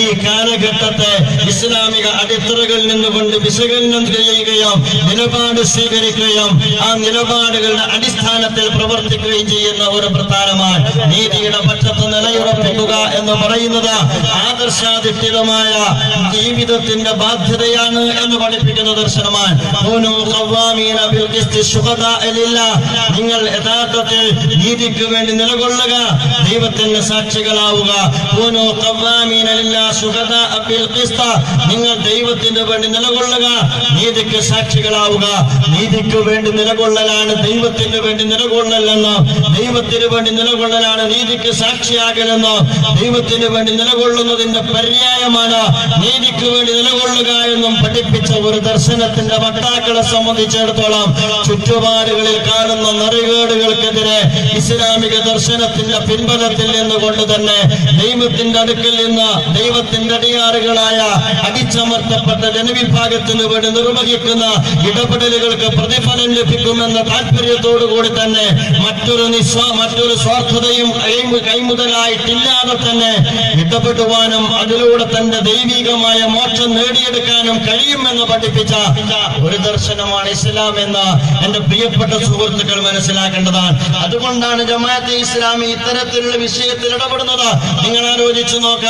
ഈ കാലഘട്ടത്തെ ഇസ്ലാമിക അടിത്തറകളിൽ നിന്നുകൊണ്ട് വിശകലനം ചെയ്യുകയും നിലപാട് സ്വീകരിക്കുകയും ആ നിലപാടുകളുടെ അടിസ്ഥാനത്തിൽ പ്രവർത്തിക്കുകയും ചെയ്യുന്ന ഒരു പ്രസ്ഥാനമാണ്. നീതിയുടെ പക്ഷത്ത് നിലയുറപ്പിക്കുക എന്ന് പറയുന്നത് ആദർശാധിഷ്ഠിതമായ ജീവിതത്തിന്റെ ബാധ്യതയാണ് എന്ന് പഠിപ്പിക്കുന്ന ദർശനമാണ്. നിങ്ങൾ യഥാർത്ഥത്തിൽ നീതിക്ക് വേണ്ടി നിലകൊള്ളുക, ദൈവത്തിന്റെ സാക്ഷികളാവുക. നിങ്ങൾ ദൈവത്തിന് വേണ്ടി നിലകൊള്ളുക, നീതിക്ക് സാക്ഷികളാവുക. നീതിക്ക് വേണ്ടി നിലകൊള്ളലാണ് ദൈവത്തിന് വേണ്ടി നിലകൊള്ളലെന്നോ, ദൈവത്തിന് വേണ്ടി നിലകൊള്ളലാണ് നീതിക്ക് സാക്ഷിയാകലെന്നോ, ദൈവത്തിന് വേണ്ടി നിലകൊള്ളുന്നതിന്റെ പര്യായമാണ് നീതിക്ക് വേണ്ടി നിലകൊള്ളുക എന്നും പഠിപ്പിച്ച ഒരു ദർശനത്തിന്റെ വക്താക്കളെ സംബന്ധിച്ചിടത്തോളം ചുറ്റുപാടുകളിൽ കാണുന്ന നെറികേടുകൾക്കെതിരെ ഇസ്ലാമിക ദർശനത്തിന്റെ പിൻബലത്തിൽ നിന്നുകൊണ്ട് തന്നെ ദൈവത്തിന്റെ അടുക്കൽ നിന്ന് ദൈവത്തിന്റെ അടിയാറുകളായ അടിച്ചമർത്തപ്പെട്ട ജനവിഭാഗത്തിന് വേണ്ടി നിർവഹിക്കുന്ന ഇടപെടലുകൾക്ക് പ്രതിഫലം ലഭിക്കുമെന്ന താല്പര്യത്തോടുകൂടി തന്നെ മറ്റൊരു സ്വാർത്ഥതയും കൈമുതലായിട്ടില്ലാതെ തന്നെ ഇടപെടുവാനും അതിലൂടെ തന്റെ ദൈവികമായ മോക്ഷം നേടിയെടുക്കാനും കഴിയുമെന്ന് പഠിപ്പിച്ച ഒരു ദർശനമാണ് ഇസ്ലാം എന്ന് എന്റെ പ്രിയപ്പെട്ട സുഹൃത്തുക്കൾ മനസ്സിലാക്കേണ്ടതാണ്. അതുകൊണ്ടാണ് ജമാഅത്തെ ഇസ്ലാമി ഇത്തരത്തിലുള്ള വിഷയത്തിൽ ഇടപെടുന്നത്. നിങ്ങൾ ആലോചിച്ചു നോക്ക,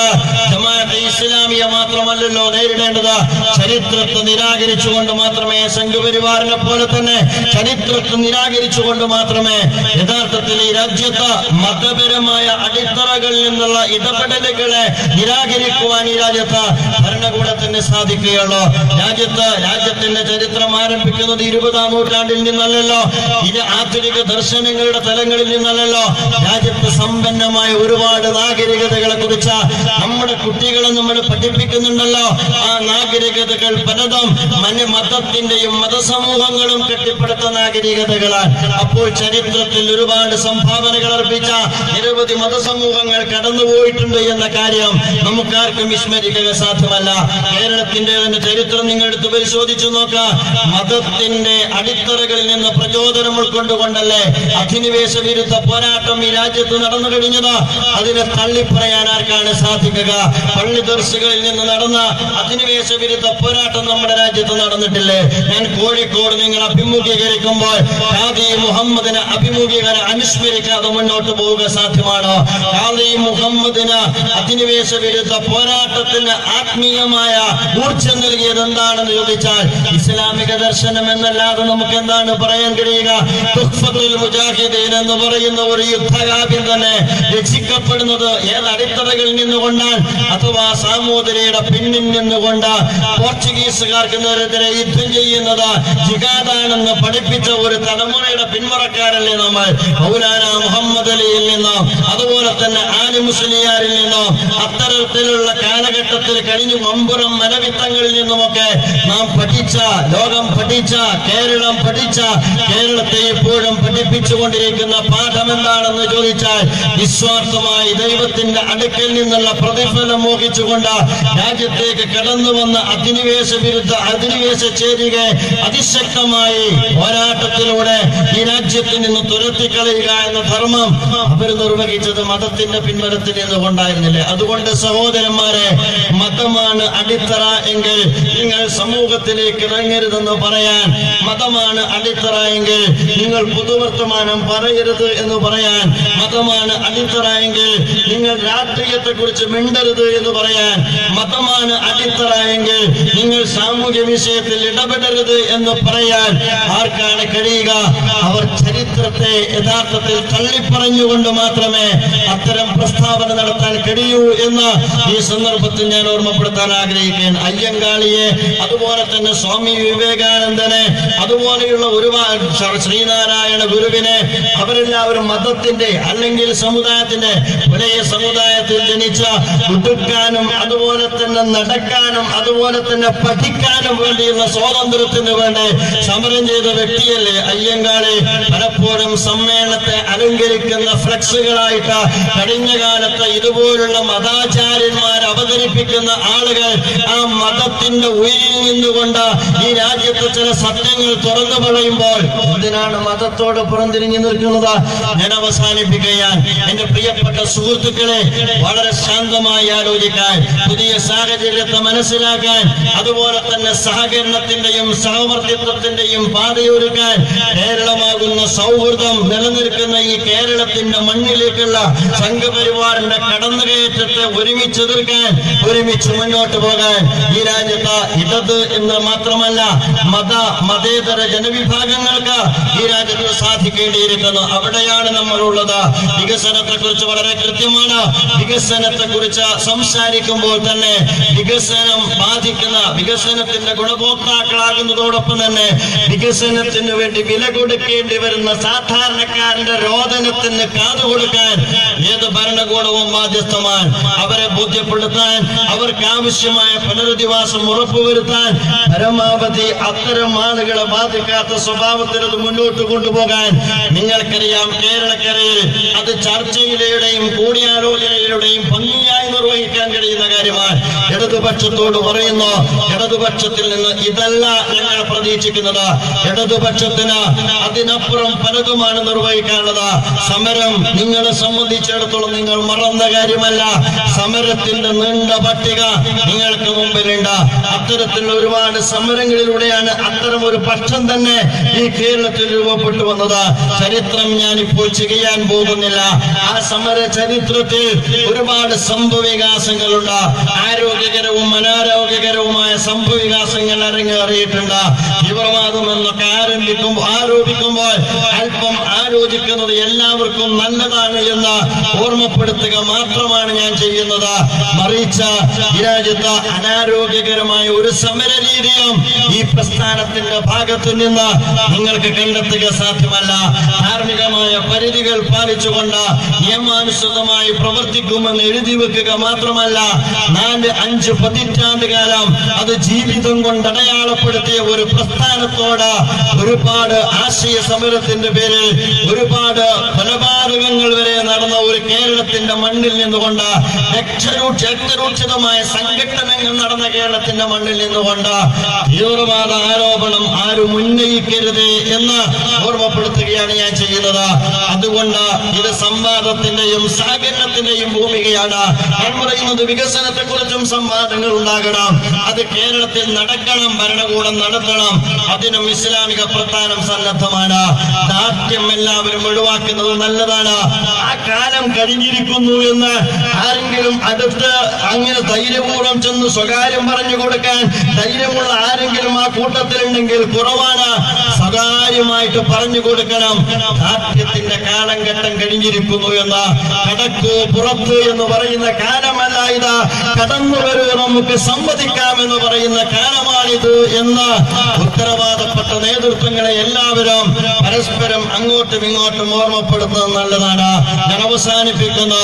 ജമാഅത്തെ ഇസ്ലാമിയെ മാത്രമല്ലല്ലോ നേരിടേണ്ടത്, ചരിത്രത്തെ നിരാകരിച്ചുകൊണ്ട് മാത്രമേ, സംഘപരിവാറിനെ പോലെ തന്നെ ചരിത്രത്തെ നിരാകരിച്ചുകൊണ്ട് മാത്രമേ യഥാർത്ഥത്തിൽ ഈ രാജ്യത്ത് മതപരമായ അടിത്തറകളിൽ നിന്നുള്ള ഇടപെടലുകളെ നിരാകരിക്കുവാൻ ഈ രാജ്യത്ത് ഭരണകൂടത്തിന് സാധിക്കുകയുള്ളൂ. രാജ്യത്തിന്റെ ചരിത്രം ആരംഭിക്കുന്നത് 20-ാം നൂറ്റാണ്ടിൽ നിന്നല്ലല്ലോ, ഇത് ആധുനിക ദർശനങ്ങളുടെ തലങ്ങളിൽ നിന്നല്ലല്ലോ. രാജ്യത്ത് സമ്പന്നമായ ഒരുപാട് നാഗരികതകളെ കുറിച്ച് നമ്മുടെ കുട്ടികളെ നമ്മൾ പഠിപ്പിക്കുന്നുണ്ടല്ലോ. ആ നാഗരികതകൾ പലതും മതത്തിന്റെയും മതസമൂഹങ്ങളും കെട്ടിപ്പടുത്ത നാഗരികതകളാണ്. അപ്പോൾ ചരിത്രത്തിൽ ഒരുപാട് സംഭാവനകൾ അർപ്പിച്ച നിരവധി മതസമൂഹങ്ങൾ കടന്നുപോയിട്ടുണ്ട് എന്ന കാര്യം നമുക്കാർക്കും വിസ്മരിക്കുക സാധ്യമല്ല. കേരളത്തിന്റെ തന്നെ ചരിത്രം നിങ്ങൾ എടുത്ത് പരിശോധിച്ചു നോക്കാം. മതത്തിന്റെ അടിത്തറകളിൽ നിന്ന് പ്രചോദനം ഉൾക്കൊണ്ടുകൊണ്ടല്ലേ അധിനിവേശ വിരുദ്ധ പോരാട്ടം ഈ രാജ്യത്ത് നടന്നു കഴിഞ്ഞത്. അതിനെ തള്ളിപ്പറയാൻ ആർക്കാണ് സാധിക്കുക? പള്ളി ദർശകളിൽ നിന്ന് നടന്ന അധിനിവേശ വിരുദ്ധ പോരാട്ടം നമ്മുടെ രാജ്യത്ത് നടന്നിട്ടില്ലേ? ഞാൻ കോഴിക്കോട് നിങ്ങൾ അഭിമുഖീകരിക്കുമ്പോൾ ഖാദി മുഹമ്മദിനെ അനുസ്മരിക്കാതെ മുന്നോട്ട് പോവുക സാധ്യമാണോ? ഖാദി മുഹമ്മദിന് അധിനിവേശ വിരുദ്ധ പോരാട്ടത്തിന് ആത്മീയമായ ഊർജ്ജം നൽകിയത് എന്താണെന്ന് ചോദിച്ചാൽ ഇസ്ലാമിക ദർശനം എന്നല്ലാതെ നമുക്ക് എന്താണ് പറയാൻ കഴിയുക? തുഹ്ഫത്തുൽ മുജാഹിദീൻ എന്ന് പറയുന്ന ഒരു യുദ്ധകാവ്യം തന്നെ രചിക്കപ്പെടുന്നത് ഏത് അടിത്തറകളിൽ നിന്നുകൊണ്ടാണ്? അഥവാ സാമൂതിരിയുടെ പിന്നിൽ നിന്നുകൊണ്ട് പോർച്ചുഗീസുകാർക്ക് നേരെതിരെ യുദ്ധം ചെയ്യുന്നത് ജിഹാദാണെന്ന് പഠിപ്പിച്ച ഒരു തലമുറയുടെ പിന്മുറക്കാരല്ലേ നമ്മൾ? മൗലാന മുഹമ്മദ് അലിയിൽ നിന്നോ അതുപോലെ തന്നെ ആലി മുസ്ലിയാരിൽ നിന്നോ അത്തരത്തിലുള്ള കാലഘട്ടത്തിൽ കഴിഞ്ഞു മമ്പുറം മലവിത്തങ്ങളിൽ നിന്നുമൊക്കെ നാം പഠിച്ച, ലോകം പഠിച്ച, കേരളം പഠിച്ച, കേരളത്തെ ഇപ്പോഴും പഠിപ്പിച്ചുകൊണ്ടിരിക്കുന്ന പാഠം എന്താണെന്ന് ചോദിച്ചാൽ നിസ്വാർത്ഥമായി ദൈവത്തിന്റെ അടുക്കൽ നിന്നുള്ള പ്രതിഫലം മോഹിച്ചുകൊണ്ട് രാജ്യത്തേക്ക് കടന്നു വന്ന അധിനിവേശ ചേരികെ അതിശക്തമായി പോരാട്ടത്തിലൂടെ ഈ രാജ്യത്തിൽ നിന്ന് തുരത്തിക്കളയുക എന്ന ധർമ്മം അവർ നിർവഹിച്ചത് മതത്തിന്റെ പിൻബലത്തിൽ നിന്നുകൊണ്ടായിരുന്നില്ലേ? അതുകൊണ്ട് സഹോദരന്മാരെ, മതമാണ് അടിത്തറ എങ്കിൽ നിങ്ങൾ സമൂഹത്തിലേക്ക് ഇറങ്ങരുതെന്ന് പറയാൻ, മതമാണ് അടിത്തറ എങ്കിൽ നിങ്ങൾ പൊതുവർത്തമാനം പറയരുത് എന്ന് പറയാൻ, മതമാണ് അടിത്തറ എങ്കിൽ നിങ്ങൾ രാഷ്ട്രീയത്തെ കുറിച്ച് മിണ്ടരുത് എന്ന് പറയാൻ, മതമാണ് അടിത്തറ എങ്കിൽ നിങ്ങൾ സാമൂഹ്യ വിഷയത്തിൽ ഇടപെടരുത് എന്ന് പറയാൻ ആർക്കാണ് കഴിയുക? അവർ ചരിത്രത്തെ യഥാർത്ഥത്തിൽ തള്ളിപ്പറഞ്ഞുകൊണ്ട് മാത്രമേ അത്തരം പ്രസ്താവന നടത്താൻ കഴിയൂ എന്ന് ഈ സന്ദർഭത്തിൽ ഞാൻ ഓർമ്മപ്പെടുത്താൻ ആഗ്രഹിക്കുകയാണ്. അയ്യങ്കാളിയെ, അതുപോലെ തന്നെ സ്വാമി വിവേകാനന്ദനെ, അതുപോലെയുള്ള ഒരുപാട് ശ്രീനാരായണ ഗുരുവിനെ, അവരെല്ലാവരും മതത്തിന്റെ അല്ലെങ്കിൽ സമുദായത്തിന്റെ ഒരേ സമുദായത്തിൽ ജനിച്ച ഉടുക്കാനും അതുപോലെ തന്നെ നടക്കാനും അതുപോലെ തന്നെ പഠിക്കാനും വേണ്ടിയുള്ള സ്വാതന്ത്ര്യത്തിന് വേണ്ടി സമരം ചെയ്ത വ്യക്തിയല്ലേ അയ്യങ്കാളി. പലപ്പോഴും സമ്മേളനത്തെ അലങ്കരിക്കുന്ന ഫ്ലക്സുകളായിട്ട് കഴിഞ്ഞ കാലത്ത് ഇതുപോലുള്ള മതാചാര്യന്മാർ അവതരിപ്പിക്കുന്ന ആളുകൾ ആ മതത്തിന്റെ ഉയരിൽ നിന്നുകൊണ്ട് ഈ രാജ്യത്തെ ചില സത്യങ്ങൾ തുറന്നു പറയുമ്പോൾ എന്തിനാണ് മതത്തോട് പുറംതിരിഞ്ഞു നിൽക്കുന്നത്? ഞാൻ അവസാനിപ്പിക്കുകയാണ്. എന്റെ പ്രിയപ്പെട്ട സുഹൃത്തുക്കളെ, വളരെ ശാന്തമായി ആലോചിക്കാൻ, പുതിയ സാഹചര്യത്തെ മനസ്സിലാക്കാൻ, അതുപോലെ തന്നെ സഹകരണത്തിന്റെയും സഹവർത്തിത്വത്തിന്റെയും പാതയൊരുക്കാൻ കേരളമാകുന്ന സൗഹൃദം നിലനിൽക്കുന്ന ഈ കേരളത്തിന്റെ മണ്ണിലേക്കുള്ള സംഘപരിവാറിന്റെ കടന്നുകയറ്റത്തെ ഒരുമിച്ച് എതിർക്കാൻ, ഒരുമിച്ച് മുന്നോട്ട് പോകാൻ ഈ രാജ്യത്ത് ഇടത് എന്ന് മാത്രമല്ല മതേതര ജനവിഭാഗങ്ങൾക്ക് ഈ രാജ്യത്ത് സാധിക്കേണ്ടിയിരിക്കുന്നു. അവിടെയാണ് നമ്മളുള്ളത്. വികസനത്തെ കുറിച്ച് വളരെ കൃത്യമാണ്. വികസനത്തെ കുറിച്ച് സംസാരിക്കുമ്പോൾ തന്നെ വികസനം ബാധിക്കുന്ന, വികസനത്തിന്റെ ഗുണഭോക്താക്കളാകുന്നതോടൊപ്പം തന്നെ വികസനത്തിന് വേണ്ടി വില കൊടുക്കേണ്ടി വരുന്ന സാധാരണക്കാരന്റെ രോദനത്തിന് കാതുകൊടുക്കാൻ ഏത് ഭരണകൂടവും ബാധ്യസ്ഥമാണ്. അവരെ ബോധ്യപ്പെടുത്താൻ, അവർക്ക് ആവശ്യമായ പുനരധിവാസം ഉറപ്പുവരുത്താൻ, പരമാവധി അത്തരം ആളുകളെ ബാധിക്കാത്ത സ്വഭാവത്തിൽ അത് മുന്നോട്ട് കൊണ്ടുപോകാൻ നിങ്ങൾക്കറിയാം. കേരളക്കരയിൽ അത് ചർച്ചയിലൂടെയും കൂടിയാലോചനയിലൂടെയും ഭംഗിയായി നിർവഹിക്കാൻ കഴിയുന്ന കാര്യമാണ്. ഇടതുപക്ഷത്തോട് പറയുന്നു, ഇടതുപക്ഷത്തിൽ നിന്ന് ഇതല്ല ഞങ്ങൾ പ്രതീക്ഷിക്കുന്നത്. ഇടതുപക്ഷത്തിന് അതിനപ്പുറം പലതുമാണ് നിർവഹിക്കാനുള്ളത്. സമരം നിങ്ങളെ സംബന്ധിച്ചിടത്തോളം നിങ്ങൾ മറന്ന കാര്യമല്ല. സമരത്തിന്റെ നീണ്ട പട്ടിക നിങ്ങൾക്ക് മുമ്പിലുണ്ട്. അത്തരത്തിലുള്ള ഒരുപാട് സമരങ്ങളിലൂടെയാണ് അത്തരം ഒരു പക്ഷം തന്നെ ഈ കേരളത്തിൽ രൂപപ്പെട്ടു വന്നത്. ചരിത്രം ഞാനിപ്പോൾ ചെയ്യാൻ പോകുന്നില്ല. ആ സമര ചരിത്രത്തിൽ ഒരുപാട് സംഭവവികാസങ്ങളുണ്ട്. ആരോഗ്യകരവും അനാരോഗ്യകരവുമായ സംഭവവികാസങ്ങൾ അരങ്ങേറിയിട്ടുണ്ട്. തീവ്രവാദം എന്നൊക്കെ ആരോപിക്കുമ്പോൾ അല്പം ആലോചിക്കുന്നത് എല്ലാവർക്കും നല്ലതാണ് എന്ന് ഓർമ്മപ്പെടുത്തുക മാത്രമാണ് ഞാൻ ചെയ്യുന്നത്. മറിച്ച് ഈ രാജ്യത്ത് അനാരോഗ്യകരമായ ഒരു സമര രീതിയും ഈ പ്രസ്ഥാനത്തിന്റെ ഭാഗത്തു നിന്ന് നിങ്ങൾക്ക് കണ്ടെത്തുക സാധ്യമല്ല. ധാർമ്മികമായ പരിധികൾ പാലിച്ചുകൊണ്ട് നിയമാനുസൃതമായി പ്രവർത്തിക്കുമെന്ന് എഴുതി വെക്കുക മാത്രമല്ല, 4-5 പതിറ്റാണ്ട് കാലം അത് ജീവിതം കൊണ്ട് അടയാളപ്പെടുത്തിയ ഒരു പ്രസ്ഥാനത്തോട് ഒരുപാട് ആശയ സമരത്തിന്റെ പേരിൽ ഒരുപാട് കൊലപാതകങ്ങൾ വരെ നടന്ന ഒരു കേരളത്തിന്റെ മണ്ണിൽ നിന്നുകൊണ്ട്, രക്തരൂക്ഷിതമായ സംഘടനകൾ നടന്ന കേരളത്തിന്റെ മണ്ണിൽ നിന്നുകൊണ്ട് തീവ്രവാദ ആരോപണം ആരും ഉന്നയിക്കരുത് എന്ന് ഓർമ്മപ്പെടുത്തുകയാണ് ഞാൻ ചെയ്യുന്നത്. അതുകൊണ്ട് ഇത് സംവാദത്തിന്റെയും സഹകരണത്തിന്റെയും ഭൂമികയാണ്. ഞാൻ പറയുന്നത് വികസനത്തെ കുറിച്ചും സംവാദങ്ങൾ ഉണ്ടാകണം. അത് കേരളത്തിൽ നടക്കണം, ഭരണകൂടം നടത്തണം. അതിനും ഇസ്ലാമിക പ്രസ്ഥാനം സന്നദ്ധമാണ്. ദാർഢ്യം എല്ലാവരും ഒഴിവാക്കുന്നത് നല്ലതാണ്. ആ കാലം കഴിഞ്ഞിരിക്കുന്നു എന്ന് ആരെങ്കിലും അടുത്ത് അങ്ങനെ ധൈര്യപൂർവ്വം ചെന്ന് സ്വകാര്യം പറഞ്ഞു കൊടുക്കാൻ ധൈര്യമുള്ള ആരെങ്കിലും ആ കൂട്ടത്തിലുണ്ടെങ്കിൽ കുറവാണ്. സ്വകാര്യമായിട്ട് പറഞ്ഞു കൊടുക്കണം. ദാർഢ്യത്തിന്റെ കാലം ഘട്ടം കഴിഞ്ഞിരിക്കുന്നു എന്ന്. കടക്കൂ പുറത്ത് എന്ന് പറയുന്ന കാലമല്ല ഇത്. കടന്നു വരൂ, നമുക്ക് സംവദിക്കാമെന്ന് പറയുന്ന കാലമാണിത് എന്ന് ഉത്തരവാദപ്പെട്ട നേതൃത്വങ്ങളെ എല്ലാവരും പരസ്പരം അങ്ങോട്ടും ഇങ്ങോട്ടും ഓർമ്മപ്പെടുത്തുന്നത് നല്ലതാണ്. ഞാൻ അവസാനിപ്പിക്കുന്നു.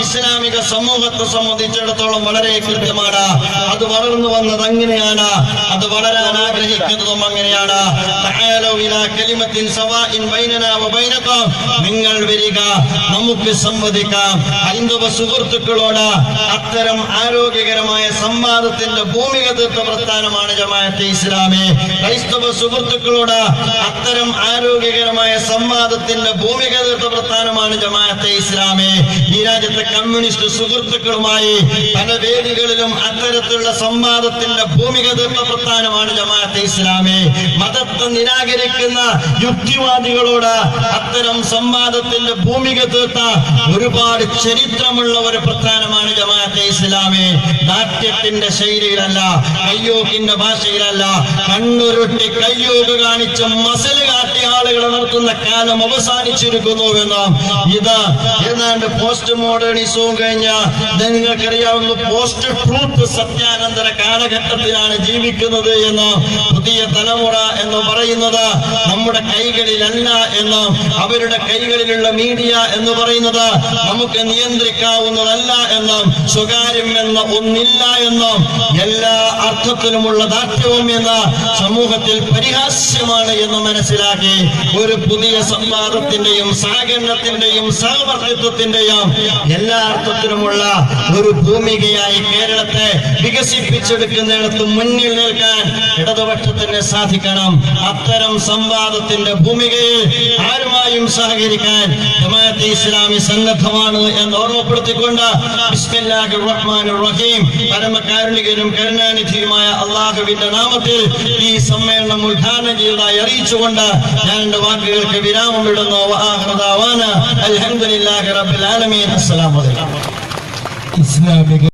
ഇസ്ലാമിക സമൂഹത്തെ സംബന്ധിച്ചിടത്തോളം വളരെ കൃത്യമാണ്. അത് വളർന്നു വന്നത് അങ്ങനെയാണ്, അത് വളരാൻ ആഗ്രഹിക്കുന്നതും അങ്ങനെയാണ്. നിങ്ങൾ വരിക, നമുക്ക് സംവദിക്കാം. ഹൈന്ദവ സുഹൃത്തുക്കളോട് അത്തരം ആരോഗ്യകരമായ സംവാദത്തിന്റെ ഭൂമിക തീർത്ത പ്രസ്ഥാനമാണ് ജമാഅത്തെ ഇസ്ലാമി. ക്രൈസ്തവ സുഹൃത്തുക്കളോട് അത്തരം ആരോഗ്യകരമായ സംവാദത്തിന്റെ ഭൂമിക തീർത്ത പ്രസ്ഥാനമാണ് ജമാഅത്തെ ഇസ്ലാമി. ഈ രാജ്യത്തെ കമ്മ്യൂണിസ്റ്റ് സുഹൃത്തുക്കളുമായി പല വേദികളിലും അത്തരത്തിലുള്ള സംവാദത്തിന്റെ ഭൂമിക തീർത്ത പ്രസ്ഥാനമാണ് ജമാഅത്തെ ഇസ്ലാമി. മതത്തെ നിരാകരിക്കുന്ന യുക്തിവാദികളോട് അത്തരം സംവാദത്തിന്റെ ഭൂമിക തീർത്ത ഒരുപാട് ചരിത്രമുള്ള ഒരു പ്രസ്ഥാനമാണ് ജമാഅത്തെ ഇസ്ലാമി. നാട്യത്തിന്റെ ശൈലിയിലല്ല, കയ്യൂക്കിന്റെ ഭാഷയിലല്ല, കണ്ണുരുട്ടി കയ്യൂക്ക് കാണിച്ച് മസിൽ കാട്ടിയ ആളുകളെ നിർത്തുന്ന കാലം അവസാനിച്ചിരിക്കുന്നുവെന്ന്. ഇത് ഏതാണ്ട് പോസ്റ്റ് മോഡേണിസവും കഴിഞ്ഞ നിങ്ങൾക്കറിയാവുന്ന പോസ്റ്റ് ട്രൂത്ത് സത്യാനന്തര കാലഘട്ടത്തിലാണ് ജീവിക്കുന്നത് എന്ന് പുതിയ തലമുറ എന്ന് പറയുന്ന പറയുന്നത് നമ്മുടെ കൈകളിലല്ല എന്നും അവരുടെ കൈകളിലുള്ള മീഡിയ എന്ന് പറയുന്നത് നമുക്ക് നിയന്ത്രിക്കാവുന്നതല്ല എന്നും സ്വകാര്യം എന്ന ഒന്നില്ല എന്നും എല്ലാ അർത്ഥത്തിലുമുള്ള ദാർഢ്യവും എന്ന സമൂഹത്തിൽ പരിഹാസ്യമാണ് എന്ന് മനസ്സിലാക്കി ഒരു പുതിയ സംവാദത്തിന്റെയും സഹകരണത്തിന്റെയും സഹവർത്തിത്വത്തിന്റെയും എല്ലാ അർത്ഥത്തിലുമുള്ള ഒരു ഭൂമികയായി കേരളത്തെ വികസിപ്പിച്ചെടുക്കുന്നിടത്ത് മുന്നിൽ നിൽക്കാൻ ഇടതുപക്ഷത്തിന് സാധിക്കണം. അത്തരം സംവാദത്തിന്റെ ഭൂമികയിൽ ആരുമായും സഹകരിക്കാൻ ജമാഅത്തെ ഇസ്ലാമി സന്നദ്ധമാണ് എന്ന് ഓർമ്മപ്പെടുത്തിക്കൊണ്ട് ബിസ്മില്ലാഹിർ റഹ്മാനിർ റഹീം പരമകാരുണികനും കരുണാനിധിയുമായ അല്ലാഹുവിന്റെ നാമത്തിൽ ഈ സമ്മേളനം ഉദ്ഘാടനം ചെയ്തതായി അറിയിച്ചുകൊണ്ട് ഞാൻ എന്റെ വാക്കുകൾക്ക് വിരാമം ഇടുന്നു. വആഖിറു ദഅവാന അൽഹംദുലില്ലാഹി റബ്ബിൽ ആലമീൻ. അസ്സലാമു അലൈക്കും. ഇസ്ലാമിക